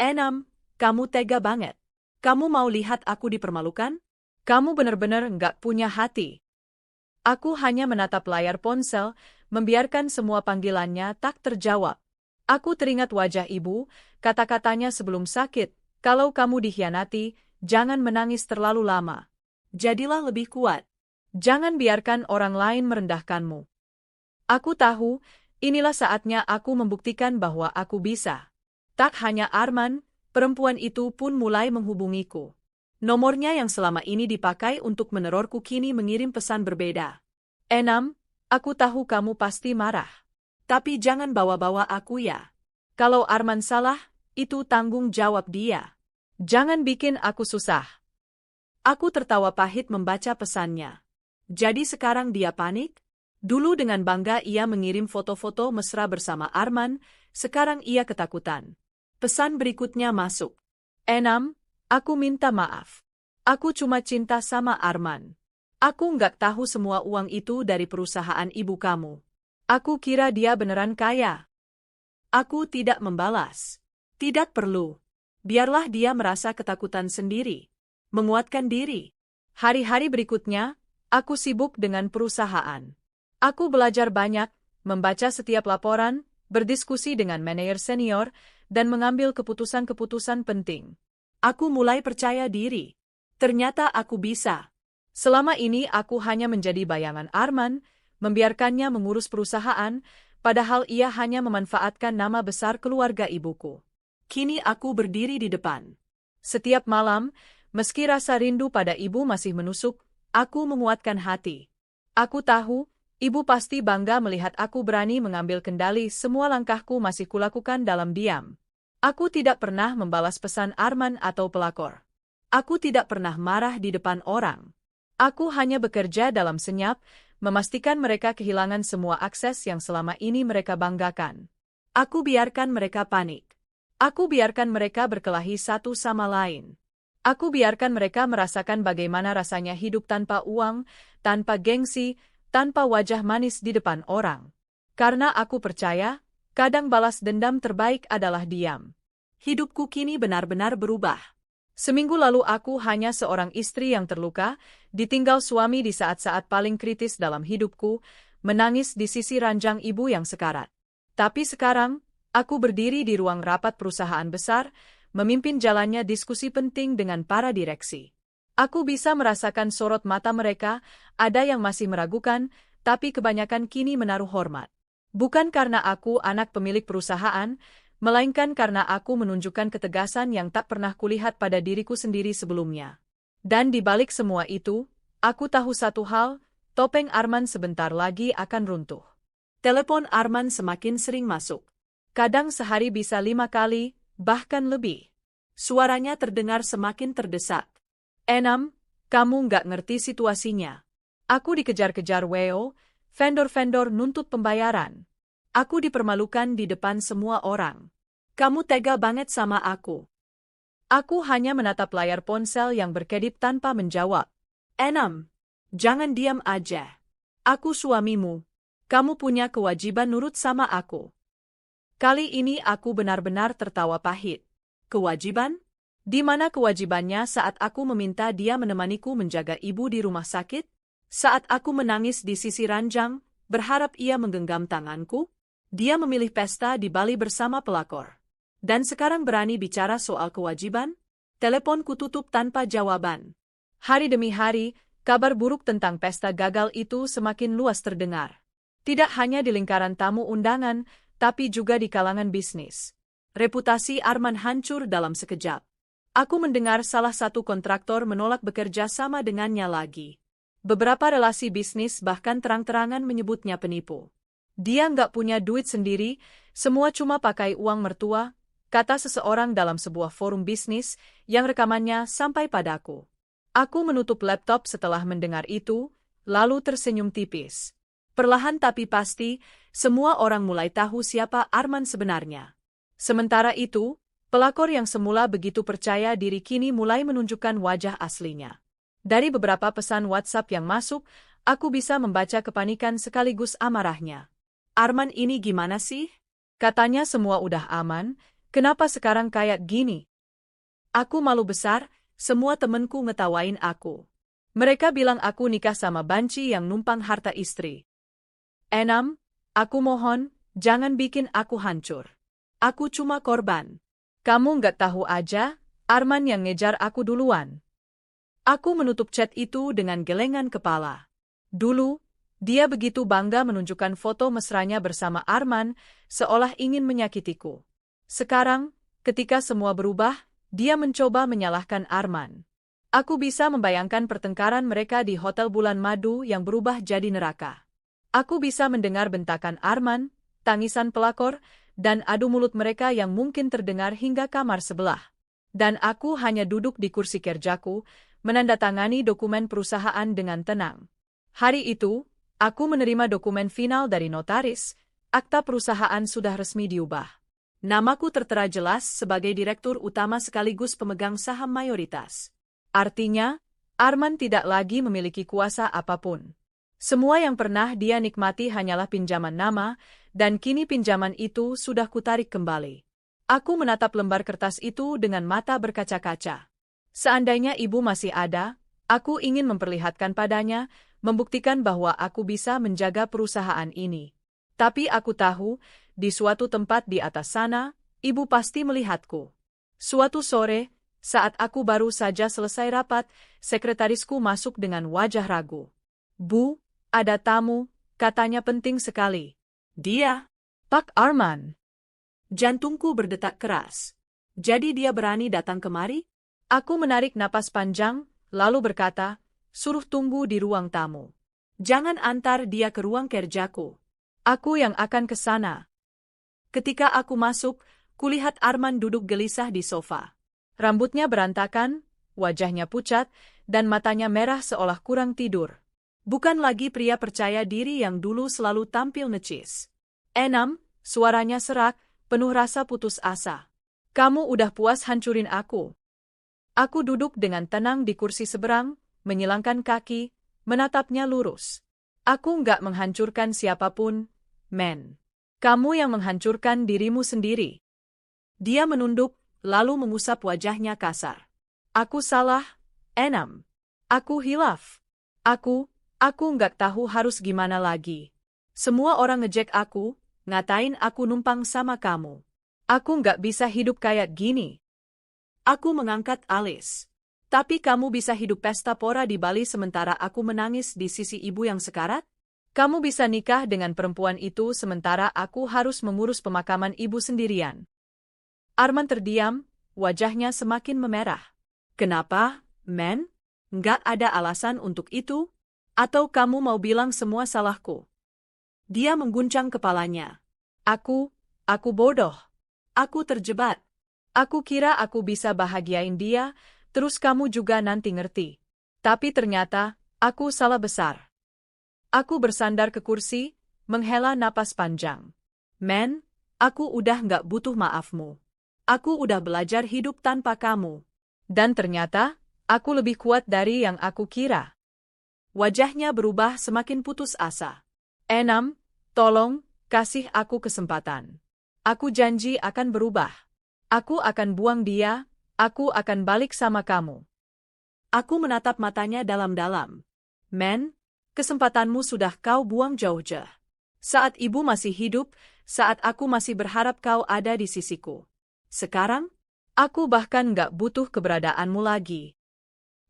6. Kamu tega banget. Kamu mau lihat aku dipermalukan? Kamu benar-benar nggak punya hati. Aku hanya menatap layar ponsel, membiarkan semua panggilannya tak terjawab. Aku teringat wajah ibu, kata-katanya sebelum sakit, kalau kamu dikhianati, jangan menangis terlalu lama. Jadilah lebih kuat. Jangan biarkan orang lain merendahkanmu. Aku tahu, inilah saatnya aku membuktikan bahwa aku bisa. Tak hanya Arman, perempuan itu pun mulai menghubungiku. Nomornya yang selama ini dipakai untuk menerorku kini mengirim pesan berbeda. 6. Aku tahu kamu pasti marah. Tapi jangan bawa-bawa aku ya. Kalau Arman salah, itu tanggung jawab dia. Jangan bikin aku susah. Aku tertawa pahit membaca pesannya. Jadi sekarang dia panik? Dulu dengan bangga ia mengirim foto-foto mesra bersama Arman, sekarang ia ketakutan. Pesan berikutnya masuk. 6. Aku minta maaf. Aku cuma cinta sama Arman. Aku nggak tahu semua uang itu dari perusahaan ibu kamu. Aku kira dia beneran kaya. Aku tidak membalas. Tidak perlu. Biarlah dia merasa ketakutan sendiri. Menguatkan diri. Hari-hari berikutnya, aku sibuk dengan perusahaan. Aku belajar banyak, membaca setiap laporan, berdiskusi dengan manajer senior, dan mengambil keputusan-keputusan penting. Aku mulai percaya diri. Ternyata aku bisa. Selama ini aku hanya menjadi bayangan Arman, membiarkannya mengurus perusahaan, padahal ia hanya memanfaatkan nama besar keluarga ibuku. Kini aku berdiri di depan. Setiap malam, meski rasa rindu pada ibu masih menusuk, aku menguatkan hati. Aku tahu, ibu pasti bangga melihat aku berani mengambil kendali semua langkahku masih kulakukan dalam diam. Aku tidak pernah membalas pesan Arman atau pelakor. Aku tidak pernah marah di depan orang. Aku hanya bekerja dalam senyap, memastikan mereka kehilangan semua akses yang selama ini mereka banggakan. Aku biarkan mereka panik. Aku biarkan mereka berkelahi satu sama lain. Aku biarkan mereka merasakan bagaimana rasanya hidup tanpa uang, tanpa gengsi, tanpa wajah manis di depan orang. Karena aku percaya, kadang balas dendam terbaik adalah diam. Hidupku kini benar-benar berubah. Seminggu lalu aku hanya seorang istri yang terluka, ditinggal suami di saat-saat paling kritis dalam hidupku, menangis di sisi ranjang ibu yang sekarat. Tapi sekarang, aku berdiri di ruang rapat perusahaan besar, memimpin jalannya diskusi penting dengan para direksi. Aku bisa merasakan sorot mata mereka, ada yang masih meragukan, tapi kebanyakan kini menaruh hormat. Bukan karena aku anak pemilik perusahaan, melainkan karena aku menunjukkan ketegasan yang tak pernah kulihat pada diriku sendiri sebelumnya. Dan di balik semua itu, aku tahu satu hal, topeng Arman sebentar lagi akan runtuh. Telepon Arman semakin sering masuk. Kadang sehari bisa 5 kali, bahkan lebih. Suaranya terdengar semakin terdesak. 6. Kamu nggak ngerti situasinya. Aku dikejar-kejar WO, vendor-vendor nuntut pembayaran. Aku dipermalukan di depan semua orang. Kamu tega banget sama aku. Aku hanya menatap layar ponsel yang berkedip tanpa menjawab. 6. Jangan diam aja. Aku suamimu. Kamu punya kewajiban nurut sama aku. Kali ini aku benar-benar tertawa pahit. Kewajiban? Di mana kewajibannya saat aku meminta dia menemaniku menjaga ibu di rumah sakit? Saat aku menangis di sisi ranjang, berharap ia menggenggam tanganku? Dia memilih pesta di Bali bersama pelakor. Dan sekarang berani bicara soal kewajiban? Teleponku tutup tanpa jawaban. Hari demi hari, kabar buruk tentang pesta gagal itu semakin luas terdengar. Tidak hanya di lingkaran tamu undangan, tapi juga di kalangan bisnis. Reputasi Arman hancur dalam sekejap. Aku mendengar salah satu kontraktor menolak bekerja sama dengannya lagi. Beberapa relasi bisnis bahkan terang-terangan menyebutnya penipu. Dia nggak punya duit sendiri, semua cuma pakai uang mertua, kata seseorang dalam sebuah forum bisnis yang rekamannya sampai padaku. Aku menutup laptop setelah mendengar itu, lalu tersenyum tipis. Perlahan tapi pasti, semua orang mulai tahu siapa Arman sebenarnya. Sementara itu, Pelakor yang semula begitu percaya diri kini mulai menunjukkan wajah aslinya. Dari beberapa pesan WhatsApp yang masuk, aku bisa membaca kepanikan sekaligus amarahnya. "Arman ini gimana sih? Katanya semua udah aman, kenapa sekarang kayak gini?" Aku malu besar, semua temenku ngetawain aku. Mereka bilang aku nikah sama banci yang numpang harta istri. Enam, aku mohon, jangan bikin aku hancur. Aku cuma korban. Kamu nggak tahu aja, Arman yang ngejar aku duluan. Aku menutup chat itu dengan gelengan kepala. Dulu, dia begitu bangga menunjukkan foto mesranya bersama Arman, seolah ingin menyakitiku. Sekarang, ketika semua berubah, dia mencoba menyalahkan Arman. Aku bisa membayangkan pertengkaran mereka di Hotel Bulan Madu yang berubah jadi neraka. Aku bisa mendengar bentakan Arman, tangisan pelakor, dan adu mulut mereka yang mungkin terdengar hingga kamar sebelah. Dan aku hanya duduk di kursi kerjaku, menandatangani dokumen perusahaan dengan tenang. Hari itu, aku menerima dokumen final dari notaris, akta perusahaan sudah resmi diubah. Namaku tertera jelas sebagai direktur utama sekaligus pemegang saham mayoritas. Artinya, Arman tidak lagi memiliki kuasa apapun. Semua yang pernah dia nikmati hanyalah pinjaman nama, dan kini pinjaman itu sudah kutarik kembali. Aku menatap lembar kertas itu dengan mata berkaca-kaca. Seandainya ibu masih ada, aku ingin memperlihatkan padanya, membuktikan bahwa aku bisa menjaga perusahaan ini. Tapi aku tahu, di suatu tempat di atas sana, ibu pasti melihatku. Suatu sore, saat aku baru saja selesai rapat, sekretarisku masuk dengan wajah ragu. "Bu, ada tamu," katanya penting sekali. "Dia, Pak Arman." Jantungku berdetak keras. Jadi dia berani datang kemari? Aku menarik napas panjang, lalu berkata, "Suruh tunggu di ruang tamu. Jangan antar dia ke ruang kerjaku. Aku yang akan ke sana." Ketika aku masuk, kulihat Arman duduk gelisah di sofa. Rambutnya berantakan, wajahnya pucat, dan matanya merah seolah kurang tidur. Bukan lagi pria percaya diri yang dulu selalu tampil necis. "Enam," suaranya serak, penuh rasa putus asa. "Kamu udah puas hancurin aku?" Aku duduk dengan tenang di kursi seberang, menyilangkan kaki, menatapnya lurus. "Aku nggak menghancurkan siapapun, men. Kamu yang menghancurkan dirimu sendiri." Dia menunduk, lalu mengusap wajahnya kasar. "Aku salah, Enam. Aku hilaf. Aku nggak tahu harus gimana lagi. Semua orang ngejek aku, ngatain aku numpang sama kamu. Aku nggak bisa hidup kayak gini." Aku mengangkat alis. "Tapi kamu bisa hidup pesta pora di Bali sementara aku menangis di sisi ibu yang sekarat? Kamu bisa nikah dengan perempuan itu sementara aku harus mengurus pemakaman ibu sendirian." Arman terdiam, wajahnya semakin memerah. "Kenapa, men? Nggak ada alasan untuk itu? Atau kamu mau bilang semua salahku?" Dia mengguncang kepalanya. Aku bodoh. Aku terjebak. Aku kira aku bisa bahagiain dia, terus kamu juga nanti ngerti. Tapi ternyata, aku salah besar. Aku bersandar ke kursi, menghela napas panjang. "Men, aku udah nggak butuh maafmu. Aku udah belajar hidup tanpa kamu. Dan ternyata, aku lebih kuat dari yang aku kira." Wajahnya berubah semakin putus asa. "Enam, tolong, kasih aku kesempatan. Aku janji akan berubah. Aku akan buang dia, aku akan balik sama kamu." Aku menatap matanya dalam-dalam. "Men, kesempatanmu sudah kau buang jauh-jauh. Saat ibu masih hidup, saat aku masih berharap kau ada di sisiku. Sekarang, aku bahkan nggak butuh keberadaanmu lagi."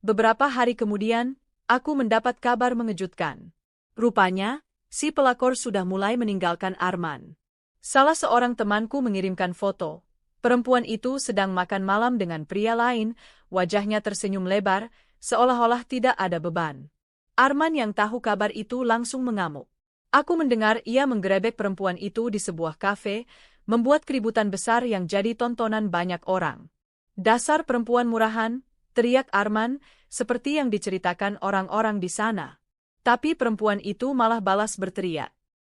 Beberapa hari kemudian, aku mendapat kabar mengejutkan. Rupanya, si pelakor sudah mulai meninggalkan Arman. Salah seorang temanku mengirimkan foto. Perempuan itu sedang makan malam dengan pria lain, wajahnya tersenyum lebar, seolah-olah tidak ada beban. Arman yang tahu kabar itu langsung mengamuk. Aku mendengar ia menggerebek perempuan itu di sebuah kafe, membuat keributan besar yang jadi tontonan banyak orang. "Dasar perempuan murahan," teriak Arman, seperti yang diceritakan orang-orang di sana. Tapi perempuan itu malah balas berteriak.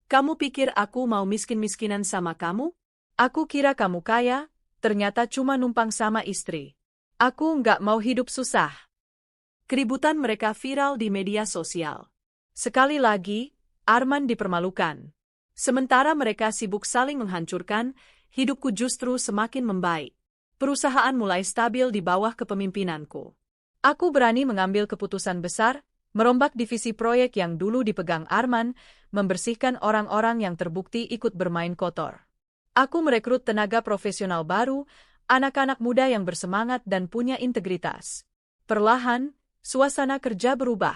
"Kamu pikir aku mau miskin-miskinan sama kamu? Aku kira kamu kaya, ternyata cuma numpang sama istri. Aku nggak mau hidup susah. Keributan mereka viral di media sosial. Sekali lagi, Arman dipermalukan. Sementara mereka sibuk saling menghancurkan, hidupku justru semakin membaik. Perusahaan mulai stabil di bawah kepemimpinanku. Aku berani mengambil keputusan besar, merombak divisi proyek yang dulu dipegang Arman, membersihkan orang-orang yang terbukti ikut bermain kotor. Aku merekrut tenaga profesional baru, anak-anak muda yang bersemangat dan punya integritas. Perlahan, suasana kerja berubah.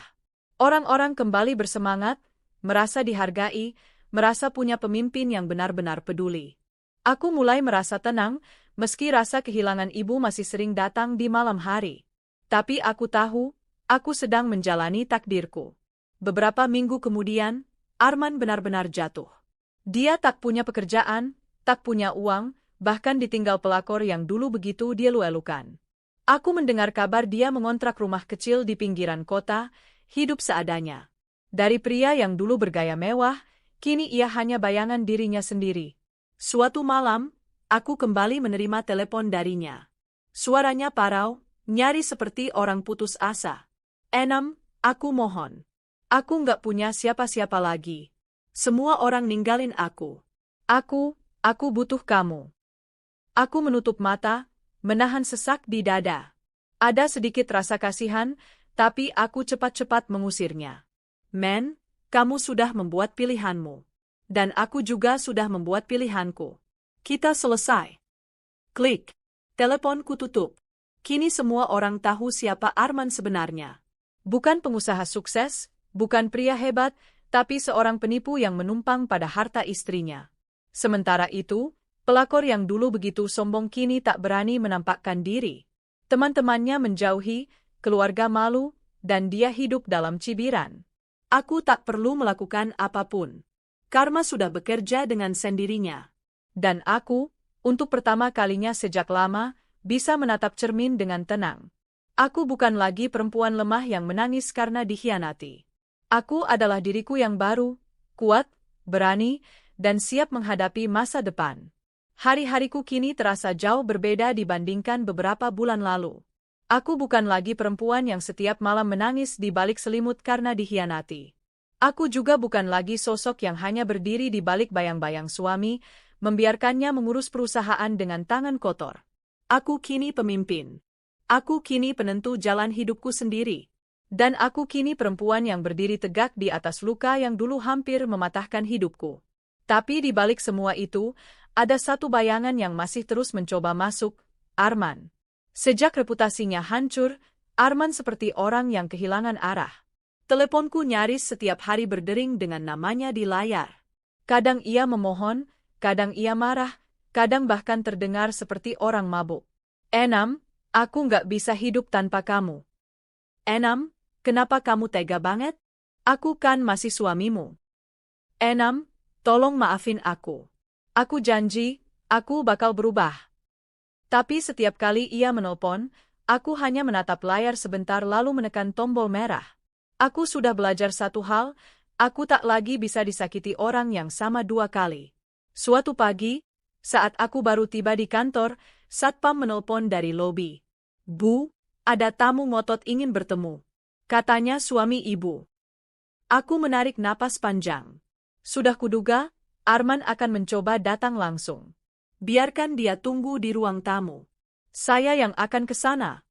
Orang-orang kembali bersemangat, merasa dihargai, merasa punya pemimpin yang benar-benar peduli. Aku mulai merasa tenang, meski rasa kehilangan ibu masih sering datang di malam hari. Tapi aku tahu, aku sedang menjalani takdirku. Beberapa minggu kemudian, Arman benar-benar jatuh. Dia tak punya pekerjaan, tak punya uang, bahkan ditinggal pelakor yang dulu begitu dia elu-elukan. Aku mendengar kabar dia mengontrak rumah kecil di pinggiran kota, hidup seadanya. Dari pria yang dulu bergaya mewah, kini ia hanya bayangan dirinya sendiri. Suatu malam, aku kembali menerima telepon darinya. Suaranya parau, nyaris seperti orang putus asa. "Enam, aku mohon. Aku nggak punya siapa-siapa lagi. Semua orang ninggalin aku. Aku butuh kamu." Aku menutup mata, menahan sesak di dada. Ada sedikit rasa kasihan, tapi aku cepat-cepat mengusirnya. "Men, kamu sudah membuat pilihanmu. Dan aku juga sudah membuat pilihanku. Kita selesai." Klik. Teleponku tutup. Kini semua orang tahu siapa Arman sebenarnya. Bukan pengusaha sukses, bukan pria hebat, tapi seorang penipu yang menumpang pada harta istrinya. Sementara itu, pelakor yang dulu begitu sombong kini tak berani menampakkan diri. Teman-temannya menjauhi, keluarga malu, dan dia hidup dalam cibiran. Aku tak perlu melakukan apapun. Karma sudah bekerja dengan sendirinya. Dan aku, untuk pertama kalinya sejak lama, bisa menatap cermin dengan tenang. Aku bukan lagi perempuan lemah yang menangis karena dikhianati. Aku adalah diriku yang baru, kuat, berani, dan siap menghadapi masa depan. Hari-hariku kini terasa jauh berbeda dibandingkan beberapa bulan lalu. Aku bukan lagi perempuan yang setiap malam menangis di balik selimut karena dikhianati. Aku juga bukan lagi sosok yang hanya berdiri di balik bayang-bayang suami, membiarkannya mengurus perusahaan dengan tangan kotor. Aku kini pemimpin. Aku kini penentu jalan hidupku sendiri. Dan aku kini perempuan yang berdiri tegak di atas luka yang dulu hampir mematahkan hidupku. Tapi di balik semua itu, ada satu bayangan yang masih terus mencoba masuk, Arman. Sejak reputasinya hancur, Arman seperti orang yang kehilangan arah. Teleponku nyaris setiap hari berdering dengan namanya di layar. Kadang ia memohon, kadang ia marah, kadang bahkan terdengar seperti orang mabuk. "Enam, aku nggak bisa hidup tanpa kamu. Enam, kenapa kamu tega banget? Aku kan masih suamimu. Enam, tolong maafin aku. Aku janji, aku bakal berubah." Tapi setiap kali ia menelpon, aku hanya menatap layar sebentar lalu menekan tombol merah. Aku sudah belajar satu hal, aku tak lagi bisa disakiti orang yang sama dua kali. Suatu pagi, saat aku baru tiba di kantor, satpam menelpon dari lobi. "Bu, ada tamu ngotot ingin bertemu," katanya suami ibu. Aku menarik napas panjang. Sudah kuduga, Arman akan mencoba datang langsung. Biarkan dia tunggu di ruang tamu. Saya yang akan ke sana.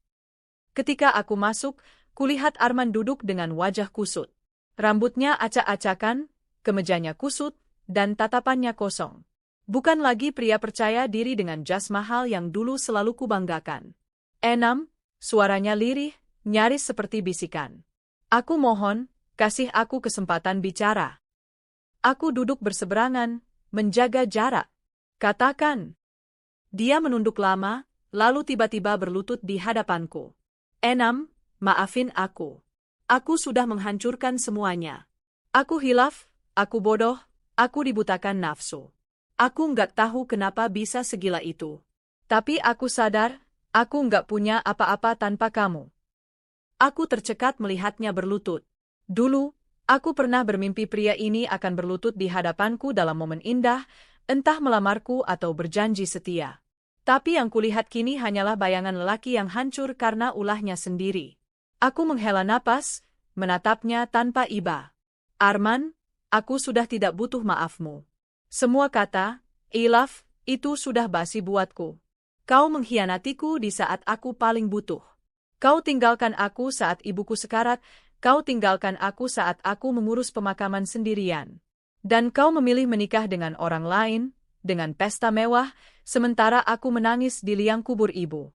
Ketika aku masuk, kulihat Arman duduk dengan wajah kusut. Rambutnya acak-acakan, kemejanya kusut, dan tatapannya kosong. Bukan lagi pria percaya diri dengan jas mahal yang dulu selalu kubanggakan. "Enam," suaranya lirih, nyaris seperti bisikan. "Aku mohon, kasih aku kesempatan bicara." Aku duduk berseberangan, menjaga jarak. "Katakan." Dia menunduk lama, lalu tiba-tiba berlutut di hadapanku. "Enam, maafin aku. Aku sudah menghancurkan semuanya. Aku hilaf, aku bodoh, aku dibutakan nafsu. Aku nggak tahu kenapa bisa segila itu. Tapi aku sadar, aku nggak punya apa-apa tanpa kamu." Aku tercekat melihatnya berlutut. Dulu, aku pernah bermimpi pria ini akan berlutut di hadapanku dalam momen indah, entah melamarku atau berjanji setia. Tapi yang kulihat kini hanyalah bayangan lelaki yang hancur karena ulahnya sendiri. Aku menghela napas, menatapnya tanpa iba. Arman, aku sudah tidak butuh maafmu. Semua kata, "I love," itu sudah basi buatku. Kau mengkhianatiku di saat aku paling butuh. Kau tinggalkan aku saat ibuku sekarat, kau tinggalkan aku saat aku mengurus pemakaman sendirian. Dan kau memilih menikah dengan orang lain, dengan pesta mewah, sementara aku menangis di liang kubur ibu.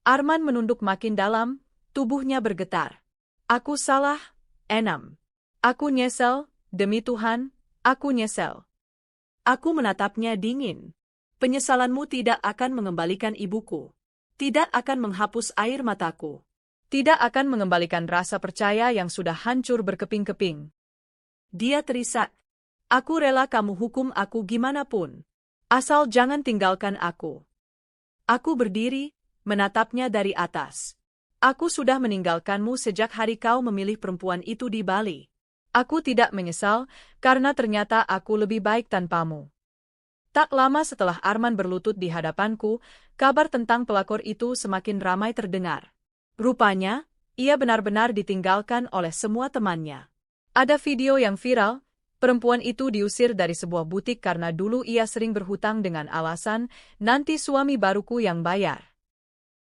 Arman menunduk makin dalam, tubuhnya bergetar. Aku salah, Enam. Aku nyesel, demi Tuhan, aku nyesel. Aku menatapnya dingin. Penyesalanmu tidak akan mengembalikan ibuku. Tidak akan menghapus air mataku. Tidak akan mengembalikan rasa percaya yang sudah hancur berkeping-keping. Dia terisak. Aku rela kamu hukum aku gimana pun. Asal jangan tinggalkan aku. Aku berdiri, menatapnya dari atas. Aku sudah meninggalkanmu sejak hari kau memilih perempuan itu di Bali. Aku tidak menyesal, karena ternyata aku lebih baik tanpamu. Tak lama setelah Arman berlutut di hadapanku, kabar tentang pelakor itu semakin ramai terdengar. Rupanya, ia benar-benar ditinggalkan oleh semua temannya. Ada video yang viral, perempuan itu diusir dari sebuah butik karena dulu ia sering berhutang dengan alasan, nanti suami baruku yang bayar.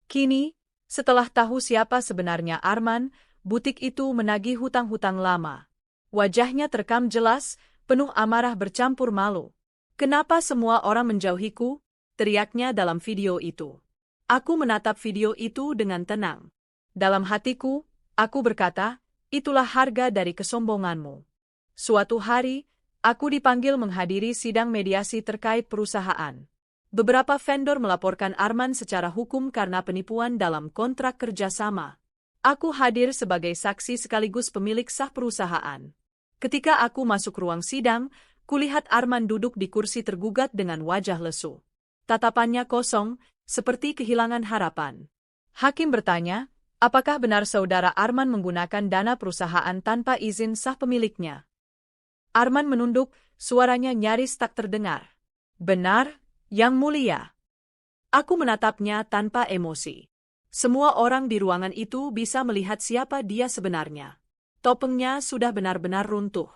Kini, setelah tahu siapa sebenarnya Arman, butik itu menagih hutang-hutang lama. Wajahnya terekam jelas, penuh amarah bercampur malu. Kenapa semua orang menjauhiku? Teriaknya dalam video itu. Aku menatap video itu dengan tenang. Dalam hatiku, aku berkata, itulah harga dari kesombonganmu. Suatu hari, aku dipanggil menghadiri sidang mediasi terkait perusahaan. Beberapa vendor melaporkan Arman secara hukum karena penipuan dalam kontrak kerjasama. Aku hadir sebagai saksi sekaligus pemilik sah perusahaan. Ketika aku masuk ruang sidang, kulihat Arman duduk di kursi tergugat dengan wajah lesu. Tatapannya kosong, seperti kehilangan harapan. Hakim bertanya, apakah benar saudara Arman menggunakan dana perusahaan tanpa izin sah pemiliknya? Arman menunduk, suaranya nyaris tak terdengar. Benar, Yang Mulia. Aku menatapnya tanpa emosi. Semua orang di ruangan itu bisa melihat siapa dia sebenarnya. Topengnya sudah benar-benar runtuh.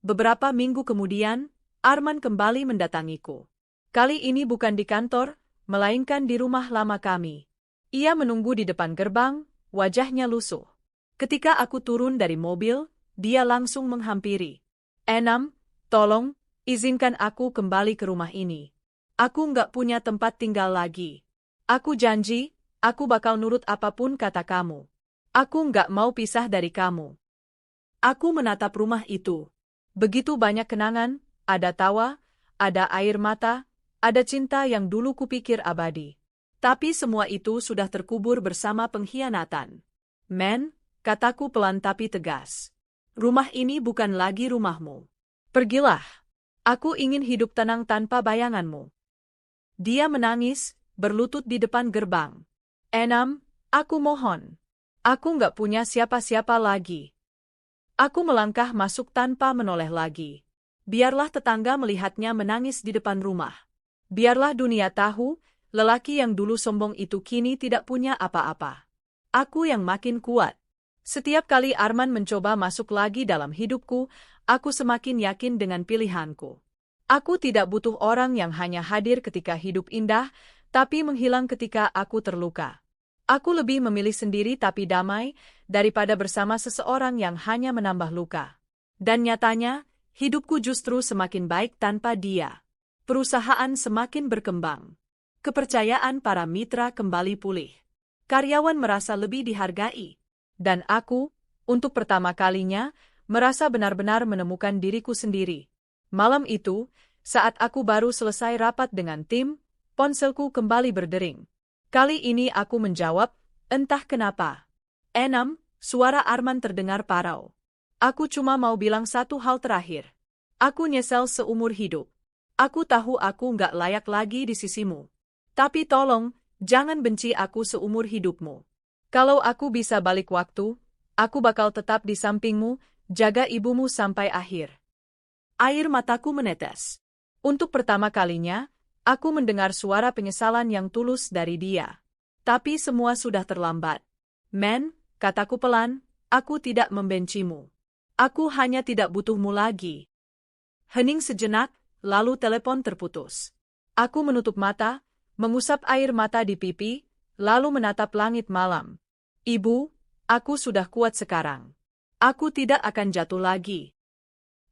Beberapa minggu kemudian, Arman kembali mendatangiku. Kali ini bukan di kantor, melainkan di rumah lama kami. Ia menunggu di depan gerbang, wajahnya lusuh. Ketika aku turun dari mobil, dia langsung menghampiri. Enam, tolong, izinkan aku kembali ke rumah ini. Aku nggak punya tempat tinggal lagi. Aku janji, aku bakal nurut apapun kata kamu. Aku nggak mau pisah dari kamu. Aku menatap rumah itu. Begitu banyak kenangan, ada tawa, ada air mata, ada cinta yang dulu kupikir abadi. Tapi semua itu sudah terkubur bersama pengkhianatan. Men, kataku pelan tapi tegas. Rumah ini bukan lagi rumahmu. Pergilah. Aku ingin hidup tenang tanpa bayanganmu. Dia menangis, berlutut di depan gerbang. Enam, aku mohon. Aku nggak punya siapa-siapa lagi. Aku melangkah masuk tanpa menoleh lagi. Biarlah tetangga melihatnya menangis di depan rumah. Biarlah dunia tahu, lelaki yang dulu sombong itu kini tidak punya apa-apa. Aku yang makin kuat. Setiap kali Arman mencoba masuk lagi dalam hidupku, aku semakin yakin dengan pilihanku. Aku tidak butuh orang yang hanya hadir ketika hidup indah, tapi menghilang ketika aku terluka. Aku lebih memilih sendiri tapi damai, daripada bersama seseorang yang hanya menambah luka. Dan nyatanya, hidupku justru semakin baik tanpa dia. Perusahaan semakin berkembang. Kepercayaan para mitra kembali pulih. Karyawan merasa lebih dihargai. Dan aku, untuk pertama kalinya, merasa benar-benar menemukan diriku sendiri. Malam itu, saat aku baru selesai rapat dengan tim, ponselku kembali berdering. Kali ini aku menjawab, entah kenapa. Enam, suara Arman terdengar parau. Aku cuma mau bilang satu hal terakhir. Aku nyesel seumur hidup. Aku tahu aku nggak layak lagi di sisimu. Tapi tolong, jangan benci aku seumur hidupmu. Kalau aku bisa balik waktu, aku bakal tetap di sampingmu, jaga ibumu sampai akhir. Air mataku menetes. Untuk pertama kalinya, Aku mendengar suara penyesalan yang tulus dari dia. Tapi semua sudah terlambat. Men, kataku pelan, aku tidak membencimu. Aku hanya tidak butuhmu lagi. Hening sejenak, lalu telepon terputus. Aku menutup mata, mengusap air mata di pipi, lalu menatap langit malam. Ibu, aku sudah kuat sekarang. Aku tidak akan jatuh lagi.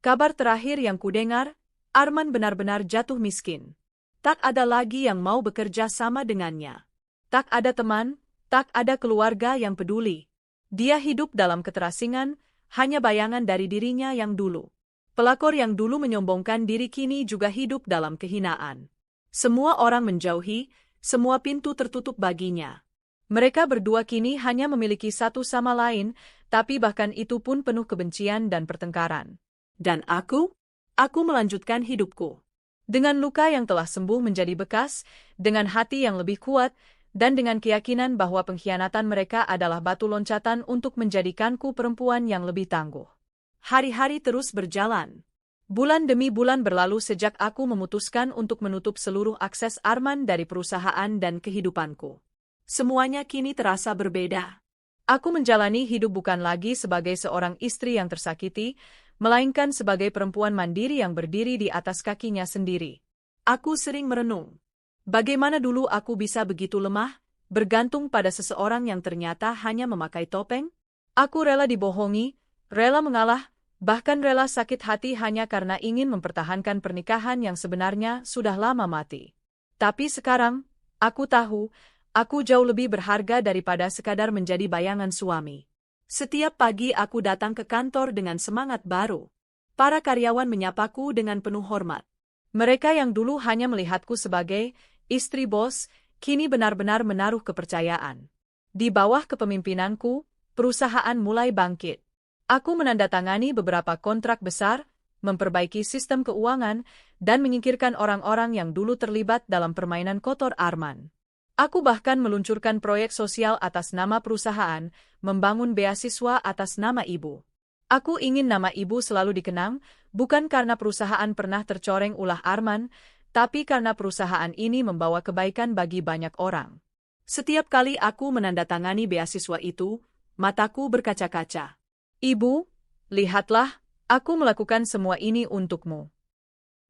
Kabar terakhir yang kudengar, Arman benar-benar jatuh miskin. Tak ada lagi yang mau bekerja sama dengannya. Tak ada teman, tak ada keluarga yang peduli. Dia hidup dalam keterasingan, hanya bayangan dari dirinya yang dulu. Pelakor yang dulu menyombongkan diri kini juga hidup dalam kehinaan. Semua orang menjauhi, semua pintu tertutup baginya. Mereka berdua kini hanya memiliki satu sama lain, tapi bahkan itu pun penuh kebencian dan pertengkaran. Dan aku melanjutkan hidupku. Dengan luka yang telah sembuh menjadi bekas, dengan hati yang lebih kuat, dan dengan keyakinan bahwa pengkhianatan mereka adalah batu loncatan untuk menjadikanku perempuan yang lebih tangguh. Hari-hari terus berjalan. Bulan demi bulan berlalu sejak aku memutuskan untuk menutup seluruh akses Arman dari perusahaan dan kehidupanku. Semuanya kini terasa berbeda. Aku menjalani hidup bukan lagi sebagai seorang istri yang tersakiti, melainkan sebagai perempuan mandiri yang berdiri di atas kakinya sendiri. Aku sering merenung. Bagaimana dulu aku bisa begitu lemah, bergantung pada seseorang yang ternyata hanya memakai topeng? Aku rela dibohongi, rela mengalah, bahkan rela sakit hati hanya karena ingin mempertahankan pernikahan yang sebenarnya sudah lama mati. Tapi sekarang, aku tahu, aku jauh lebih berharga daripada sekadar menjadi bayangan suami. Setiap pagi aku datang ke kantor dengan semangat baru. Para karyawan menyapaku dengan penuh hormat. Mereka yang dulu hanya melihatku sebagai istri bos, kini benar-benar menaruh kepercayaan. Di bawah kepemimpinanku, perusahaan mulai bangkit. Aku menandatangani beberapa kontrak besar, memperbaiki sistem keuangan, dan menyingkirkan orang-orang yang dulu terlibat dalam permainan kotor Arman. Aku bahkan meluncurkan proyek sosial atas nama perusahaan, membangun beasiswa atas nama ibu. Aku ingin nama ibu selalu dikenang, bukan karena perusahaan pernah tercoreng ulah Arman, tapi karena perusahaan ini membawa kebaikan bagi banyak orang. Setiap kali aku menandatangani beasiswa itu, mataku berkaca-kaca. Ibu, lihatlah, aku melakukan semua ini untukmu.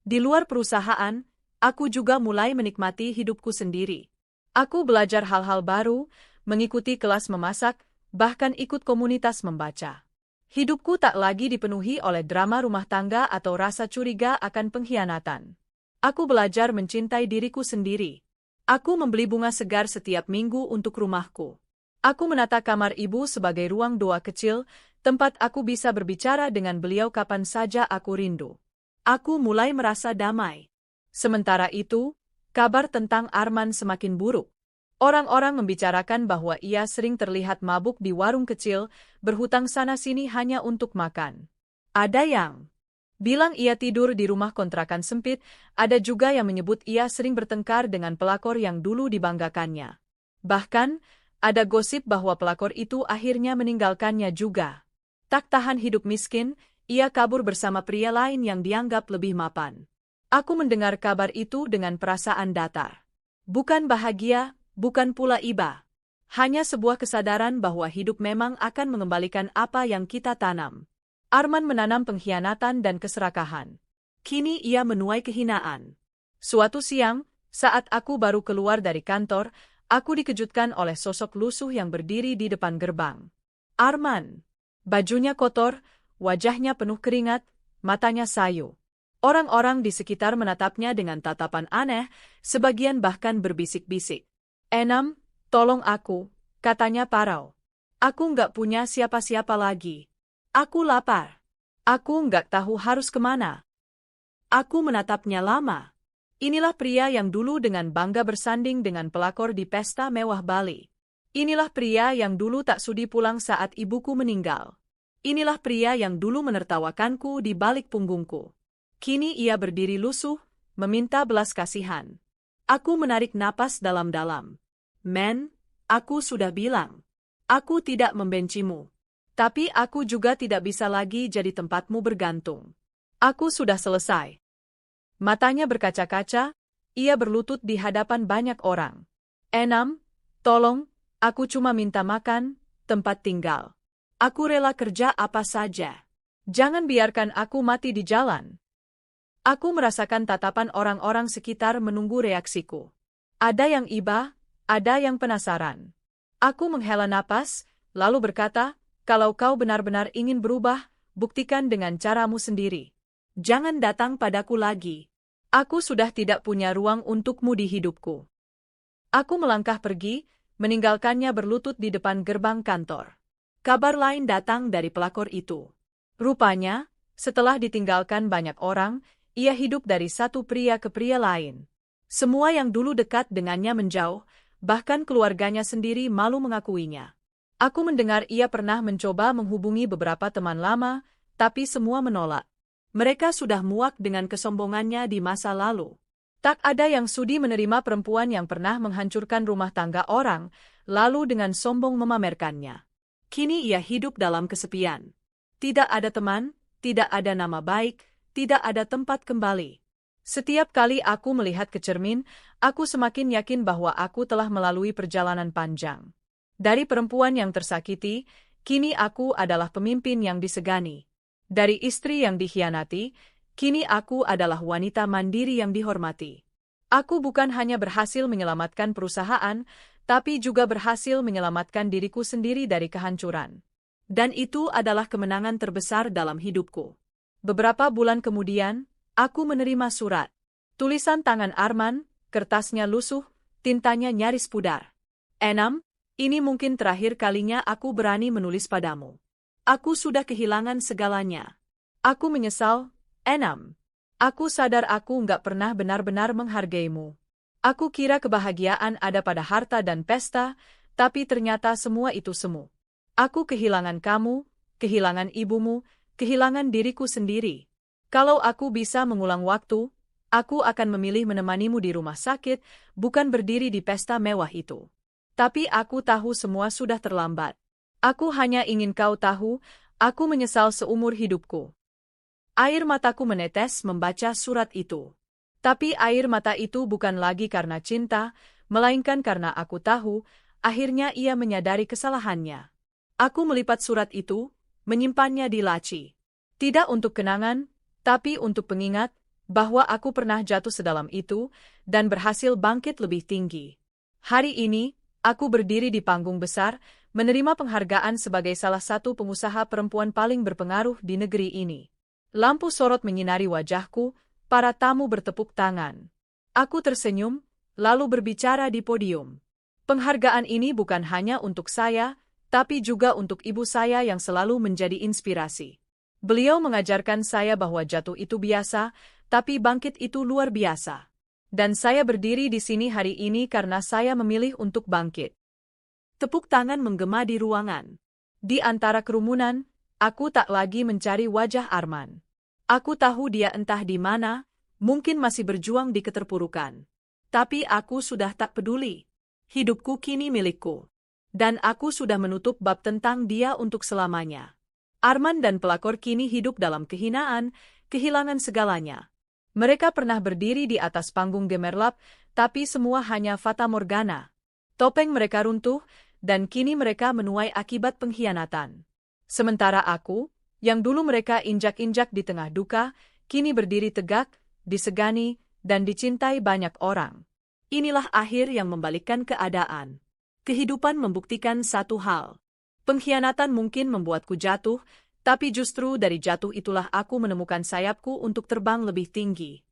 Di luar perusahaan, aku juga mulai menikmati hidupku sendiri. Aku belajar hal-hal baru, mengikuti kelas memasak, bahkan ikut komunitas membaca. Hidupku tak lagi dipenuhi oleh drama rumah tangga atau rasa curiga akan pengkhianatan. Aku belajar mencintai diriku sendiri. Aku membeli bunga segar setiap minggu untuk rumahku. Aku menata kamar ibu sebagai ruang doa kecil, tempat aku bisa berbicara dengan beliau kapan saja aku rindu. Aku mulai merasa damai. Sementara itu, kabar tentang Arman semakin buruk. Orang-orang membicarakan bahwa ia sering terlihat mabuk di warung kecil, berhutang sana-sini hanya untuk makan. Ada yang bilang ia tidur di rumah kontrakan sempit, ada juga yang menyebut ia sering bertengkar dengan pelakor yang dulu dibanggakannya. Bahkan, ada gosip bahwa pelakor itu akhirnya meninggalkannya juga. Tak tahan hidup miskin, ia kabur bersama pria lain yang dianggap lebih mapan. Aku mendengar kabar itu dengan perasaan datar. Bukan bahagia, bukan pula iba. Hanya sebuah kesadaran bahwa hidup memang akan mengembalikan apa yang kita tanam. Arman menanam pengkhianatan dan keserakahan. Kini ia menuai kehinaan. Suatu siang, saat aku baru keluar dari kantor, aku dikejutkan oleh sosok lusuh yang berdiri di depan gerbang. Arman. Bajunya kotor, wajahnya penuh keringat, matanya sayu. Orang-orang di sekitar menatapnya dengan tatapan aneh, sebagian bahkan berbisik-bisik. "Enam, tolong aku," katanya parau. "Aku nggak punya siapa-siapa lagi. Aku lapar. Aku nggak tahu harus kemana." Aku menatapnya lama. Inilah pria yang dulu dengan bangga bersanding dengan pelakor di pesta mewah Bali. Inilah pria yang dulu tak sudi pulang saat ibuku meninggal. Inilah pria yang dulu menertawakanku di balik punggungku. Kini ia berdiri lusuh, meminta belas kasihan. Aku menarik napas dalam-dalam. "Men, aku sudah bilang. Aku tidak membencimu. Tapi aku juga tidak bisa lagi jadi tempatmu bergantung. Aku sudah selesai." Matanya berkaca-kaca, Ia berlutut di hadapan banyak orang. "Enam, tolong, aku cuma minta makan, tempat tinggal. Aku rela kerja apa saja. Jangan biarkan aku mati di jalan." Aku merasakan tatapan orang-orang sekitar menunggu reaksiku. Ada yang iba, ada yang penasaran. Aku menghela napas, lalu berkata, "Kalau kau benar-benar ingin berubah, buktikan dengan caramu sendiri. Jangan datang padaku lagi. Aku sudah tidak punya ruang untukmu di hidupku." Aku melangkah pergi, meninggalkannya berlutut di depan gerbang kantor. Kabar lain datang dari pelakor itu. Rupanya, setelah ditinggalkan banyak orang, ia hidup dari satu pria ke pria lain. Semua yang dulu dekat dengannya menjauh, bahkan keluarganya sendiri malu mengakuinya. Aku mendengar ia pernah mencoba menghubungi beberapa teman lama, tapi semua menolak. Mereka sudah muak dengan kesombongannya di masa lalu. Tak ada yang sudi menerima perempuan yang pernah menghancurkan rumah tangga orang, lalu dengan sombong memamerkannya. Kini ia hidup dalam kesepian. Tidak ada teman, tidak ada nama baik, tidak ada tempat kembali. Setiap kali aku melihat ke cermin, aku semakin yakin bahwa aku telah melalui perjalanan panjang. Dari perempuan yang tersakiti, kini aku adalah pemimpin yang disegani. Dari istri yang dikhianati, kini aku adalah wanita mandiri yang dihormati. Aku bukan hanya berhasil menyelamatkan perusahaan, tapi juga berhasil menyelamatkan diriku sendiri dari kehancuran. Dan itu adalah kemenangan terbesar dalam hidupku. Beberapa bulan kemudian, aku menerima surat. Tulisan tangan Arman, kertasnya lusuh, tintanya nyaris pudar. "Enam, ini mungkin terakhir kalinya aku berani menulis padamu. Aku sudah kehilangan segalanya. Aku menyesal, Enam. Aku sadar aku nggak pernah benar-benar menghargaimu. Aku kira kebahagiaan ada pada harta dan pesta, tapi ternyata semua itu semu. Aku kehilangan kamu, kehilangan ibumu, kehilangan diriku sendiri. Kalau aku bisa mengulang waktu, aku akan memilih menemanimu di rumah sakit, bukan berdiri di pesta mewah itu. Tapi aku tahu semua sudah terlambat. Aku hanya ingin kau tahu, aku menyesal seumur hidupku." Air mataku menetes membaca surat itu. Tapi air mata itu bukan lagi karena cinta, melainkan karena aku tahu, akhirnya ia menyadari kesalahannya. Aku melipat surat itu, menyimpannya di laci. Tidak untuk kenangan, tapi untuk pengingat, bahwa aku pernah jatuh sedalam itu, dan berhasil bangkit lebih tinggi. Hari ini, aku berdiri di panggung besar, menerima penghargaan sebagai salah satu pengusaha perempuan paling berpengaruh di negeri ini. Lampu sorot menyinari wajahku, para tamu bertepuk tangan. Aku tersenyum, lalu berbicara di podium. Penghargaan ini bukan hanya untuk saya, tapi juga untuk ibu saya yang selalu menjadi inspirasi. Beliau mengajarkan saya bahwa jatuh itu biasa, tapi bangkit itu luar biasa. Dan saya berdiri di sini hari ini karena saya memilih untuk bangkit. Tepuk tangan menggema di ruangan. Di antara kerumunan, aku tak lagi mencari wajah Arman. Aku tahu dia entah di mana, mungkin masih berjuang di keterpurukan. Tapi aku sudah tak peduli. Hidupku kini milikku. Dan aku sudah menutup bab tentang dia untuk selamanya. Arman dan pelakor kini hidup dalam kehinaan, kehilangan segalanya. Mereka pernah berdiri di atas panggung gemerlap, tapi semua hanya fata morgana. Topeng mereka runtuh, dan kini mereka menuai akibat pengkhianatan. Sementara aku, yang dulu mereka injak-injak di tengah duka, kini berdiri tegak, disegani, dan dicintai banyak orang. Inilah akhir yang membalikkan keadaan. Kehidupan membuktikan satu hal. Pengkhianatan mungkin membuatku jatuh, tapi justru dari jatuh itulah aku menemukan sayapku untuk terbang lebih tinggi.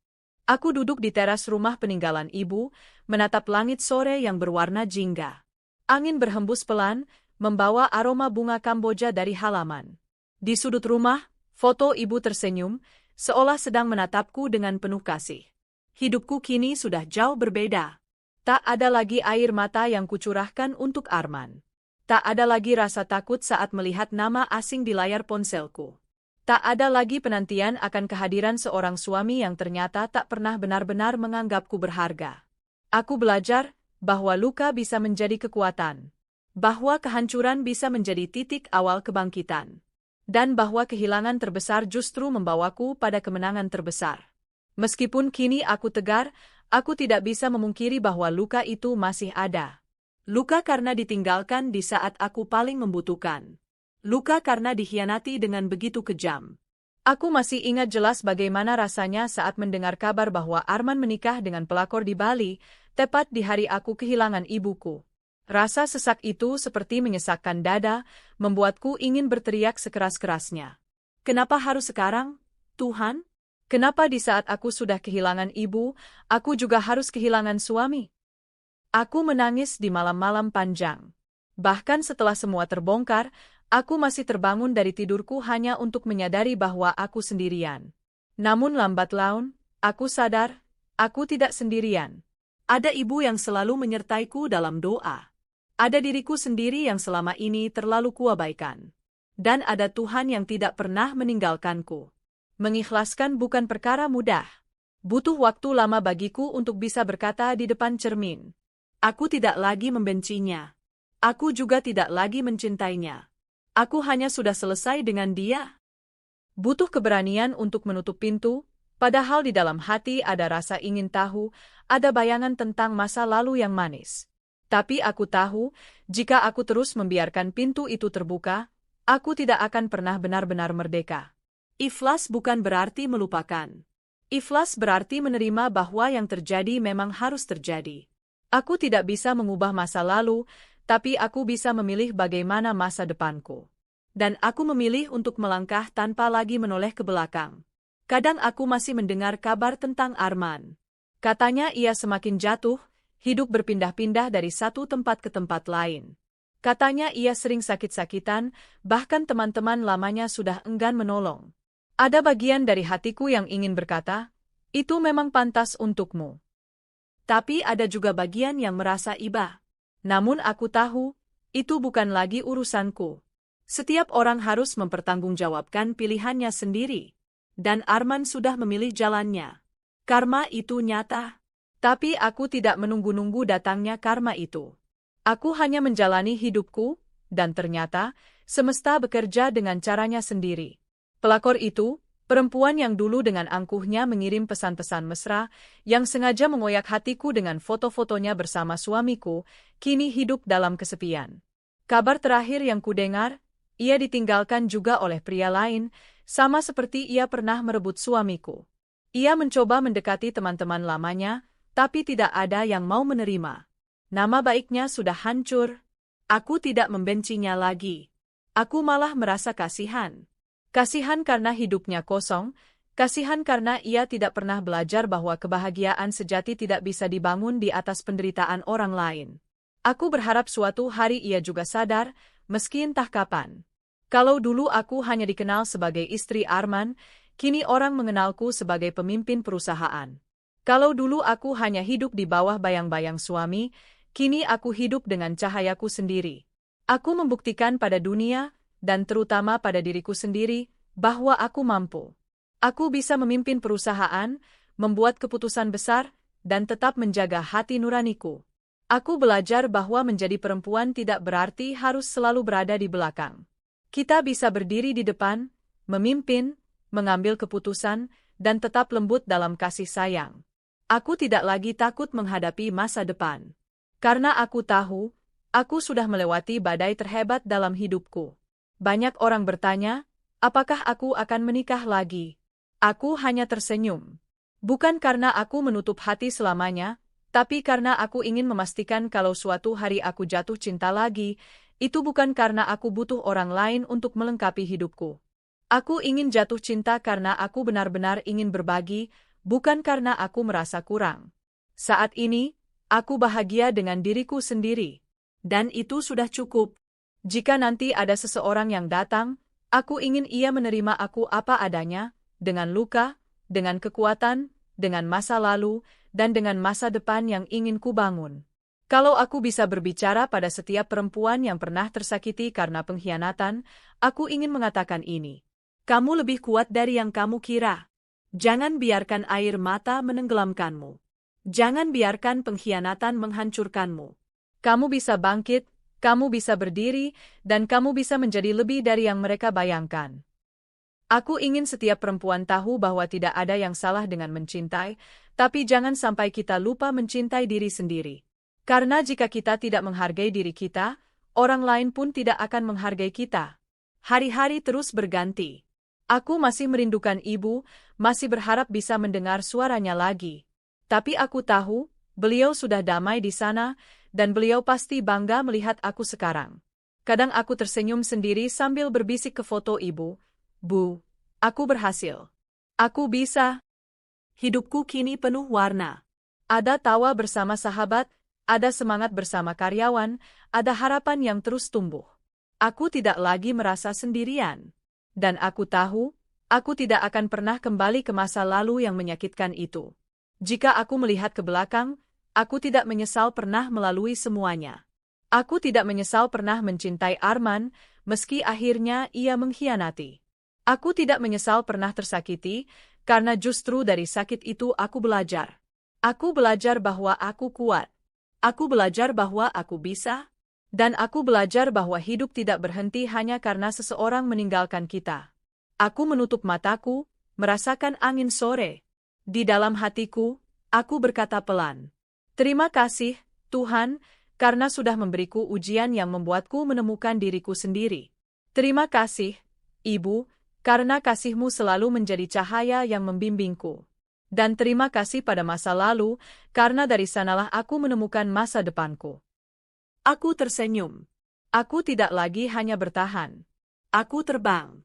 Aku duduk di teras rumah peninggalan ibu, menatap langit sore yang berwarna jingga. Angin berhembus pelan, membawa aroma bunga Kamboja dari halaman. Di sudut rumah, foto ibu tersenyum, seolah sedang menatapku dengan penuh kasih. Hidupku kini sudah jauh berbeda. Tak ada lagi air mata yang kucurahkan untuk Arman. Tak ada lagi rasa takut saat melihat nama asing di layar ponselku. Tak ada lagi penantian akan kehadiran seorang suami yang ternyata tak pernah benar-benar menganggapku berharga. Aku belajar bahwa luka bisa menjadi kekuatan. Bahwa kehancuran bisa menjadi titik awal kebangkitan. Dan bahwa kehilangan terbesar justru membawaku pada kemenangan terbesar. Meskipun kini aku tegar, Aku tidak bisa memungkiri bahwa luka itu masih ada. Luka karena ditinggalkan di saat aku paling membutuhkan. Luka karena dikhianati dengan begitu kejam. Aku masih ingat jelas bagaimana rasanya saat mendengar kabar bahwa Arman menikah dengan pelakor di Bali, tepat di hari aku kehilangan ibuku. Rasa sesak itu seperti menyesakkan dada, membuatku ingin berteriak sekeras-kerasnya. Kenapa harus sekarang, Tuhan? Kenapa di saat aku sudah kehilangan ibu, aku juga harus kehilangan suami? Aku menangis di malam-malam panjang. Bahkan setelah semua terbongkar, aku masih terbangun dari tidurku hanya untuk menyadari bahwa aku sendirian. Namun lambat laun, aku sadar, aku tidak sendirian. Ada ibu yang selalu menyertaiku dalam doa. Ada diriku sendiri yang selama ini terlalu kuabaikan. Dan ada Tuhan yang tidak pernah meninggalkanku. Mengikhlaskan bukan perkara mudah. Butuh waktu lama bagiku untuk bisa berkata di depan cermin. Aku tidak lagi membencinya. Aku juga tidak lagi mencintainya. Aku hanya sudah selesai dengan dia. Butuh keberanian untuk menutup pintu, padahal di dalam hati ada rasa ingin tahu, ada bayangan tentang masa lalu yang manis. Tapi aku tahu, jika aku terus membiarkan pintu itu terbuka, aku tidak akan pernah benar-benar merdeka. Ikhlas bukan berarti melupakan. Ikhlas berarti menerima bahwa yang terjadi memang harus terjadi. Aku tidak bisa mengubah masa lalu, tapi aku bisa memilih bagaimana masa depanku. Dan aku memilih untuk melangkah tanpa lagi menoleh ke belakang. Kadang aku masih mendengar kabar tentang Arman. Katanya ia semakin jatuh, hidup berpindah-pindah dari satu tempat ke tempat lain. Katanya ia sering sakit-sakitan, bahkan teman-teman lamanya sudah enggan menolong. Ada bagian dari hatiku yang ingin berkata, itu memang pantas untukmu. Tapi ada juga bagian yang merasa iba. Namun aku tahu, itu bukan lagi urusanku. Setiap orang harus mempertanggungjawabkan pilihannya sendiri. Dan Arman sudah memilih jalannya. Karma itu nyata. Tapi aku tidak menunggu-nunggu datangnya karma itu. Aku hanya menjalani hidupku, dan ternyata, semesta bekerja dengan caranya sendiri. Pelakor itu, perempuan yang dulu dengan angkuhnya mengirim pesan-pesan mesra, yang sengaja mengoyak hatiku dengan foto-fotonya bersama suamiku, kini hidup dalam kesepian. Kabar terakhir yang kudengar, ia ditinggalkan juga oleh pria lain, sama seperti ia pernah merebut suamiku. Ia mencoba mendekati teman-teman lamanya, tapi tidak ada yang mau menerima. Nama baiknya sudah hancur. Aku tidak membencinya lagi. Aku malah merasa kasihan. Kasihan karena hidupnya kosong, kasihan karena ia tidak pernah belajar bahwa kebahagiaan sejati tidak bisa dibangun di atas penderitaan orang lain. Aku berharap suatu hari ia juga sadar, meski entah kapan. Kalau dulu aku hanya dikenal sebagai istri Arman, kini orang mengenalku sebagai pemimpin perusahaan. Kalau dulu aku hanya hidup di bawah bayang-bayang suami, kini aku hidup dengan cahayaku sendiri. Aku membuktikan pada dunia, dan terutama pada diriku sendiri, bahwa aku mampu. Aku bisa memimpin perusahaan, membuat keputusan besar, dan tetap menjaga hati nuraniku. Aku belajar bahwa menjadi perempuan tidak berarti harus selalu berada di belakang. Kita bisa berdiri di depan, memimpin, mengambil keputusan, dan tetap lembut dalam kasih sayang. Aku tidak lagi takut menghadapi masa depan. Karena aku tahu, aku sudah melewati badai terhebat dalam hidupku. Banyak orang bertanya, apakah aku akan menikah lagi? Aku hanya tersenyum. Bukan karena aku menutup hati selamanya, tapi karena aku ingin memastikan kalau suatu hari aku jatuh cinta lagi, itu bukan karena aku butuh orang lain untuk melengkapi hidupku. Aku ingin jatuh cinta karena aku benar-benar ingin berbagi, bukan karena aku merasa kurang. Saat ini, aku bahagia dengan diriku sendiri. Dan itu sudah cukup. Jika nanti ada seseorang yang datang, aku ingin ia menerima aku apa adanya, dengan luka, dengan kekuatan, dengan masa lalu, dan dengan masa depan yang ingin kubangun. Kalau aku bisa berbicara pada setiap perempuan yang pernah tersakiti karena pengkhianatan, aku ingin mengatakan ini. Kamu lebih kuat dari yang kamu kira. Jangan biarkan air mata menenggelamkanmu. Jangan biarkan pengkhianatan menghancurkanmu. Kamu bisa bangkit, kamu bisa berdiri, dan kamu bisa menjadi lebih dari yang mereka bayangkan. Aku ingin setiap perempuan tahu bahwa tidak ada yang salah dengan mencintai, Tapi jangan sampai kita lupa mencintai diri sendiri. Karena jika kita tidak menghargai diri kita, orang lain pun tidak akan menghargai kita. Hari-hari terus berganti. Aku masih merindukan ibu, masih berharap bisa mendengar suaranya lagi. Tapi aku tahu, beliau sudah damai di sana, dan beliau pasti bangga melihat aku sekarang. Kadang aku tersenyum sendiri sambil berbisik ke foto ibu. Bu, aku berhasil. Aku bisa. Hidupku kini penuh warna. Ada tawa bersama sahabat, ada semangat bersama karyawan, ada harapan yang terus tumbuh. Aku tidak lagi merasa sendirian. Dan aku tahu, aku tidak akan pernah kembali ke masa lalu yang menyakitkan itu. Jika aku melihat ke belakang, aku tidak menyesal pernah melalui semuanya. Aku tidak menyesal pernah mencintai Arman, meski akhirnya ia mengkhianati. Aku tidak menyesal pernah tersakiti, karena justru dari sakit itu aku belajar. Aku belajar bahwa aku kuat. Aku belajar bahwa aku bisa. Dan aku belajar bahwa hidup tidak berhenti hanya karena seseorang meninggalkan kita. Aku menutup mataku, merasakan angin sore. Di dalam hatiku, aku berkata pelan. Terima kasih, Tuhan, karena sudah memberiku ujian yang membuatku menemukan diriku sendiri. Terima kasih, Ibu, karena kasih-Mu selalu menjadi cahaya yang membimbingku. Dan terima kasih pada masa lalu, karena dari sanalah aku menemukan masa depanku. Aku tersenyum. Aku tidak lagi hanya bertahan. Aku terbang.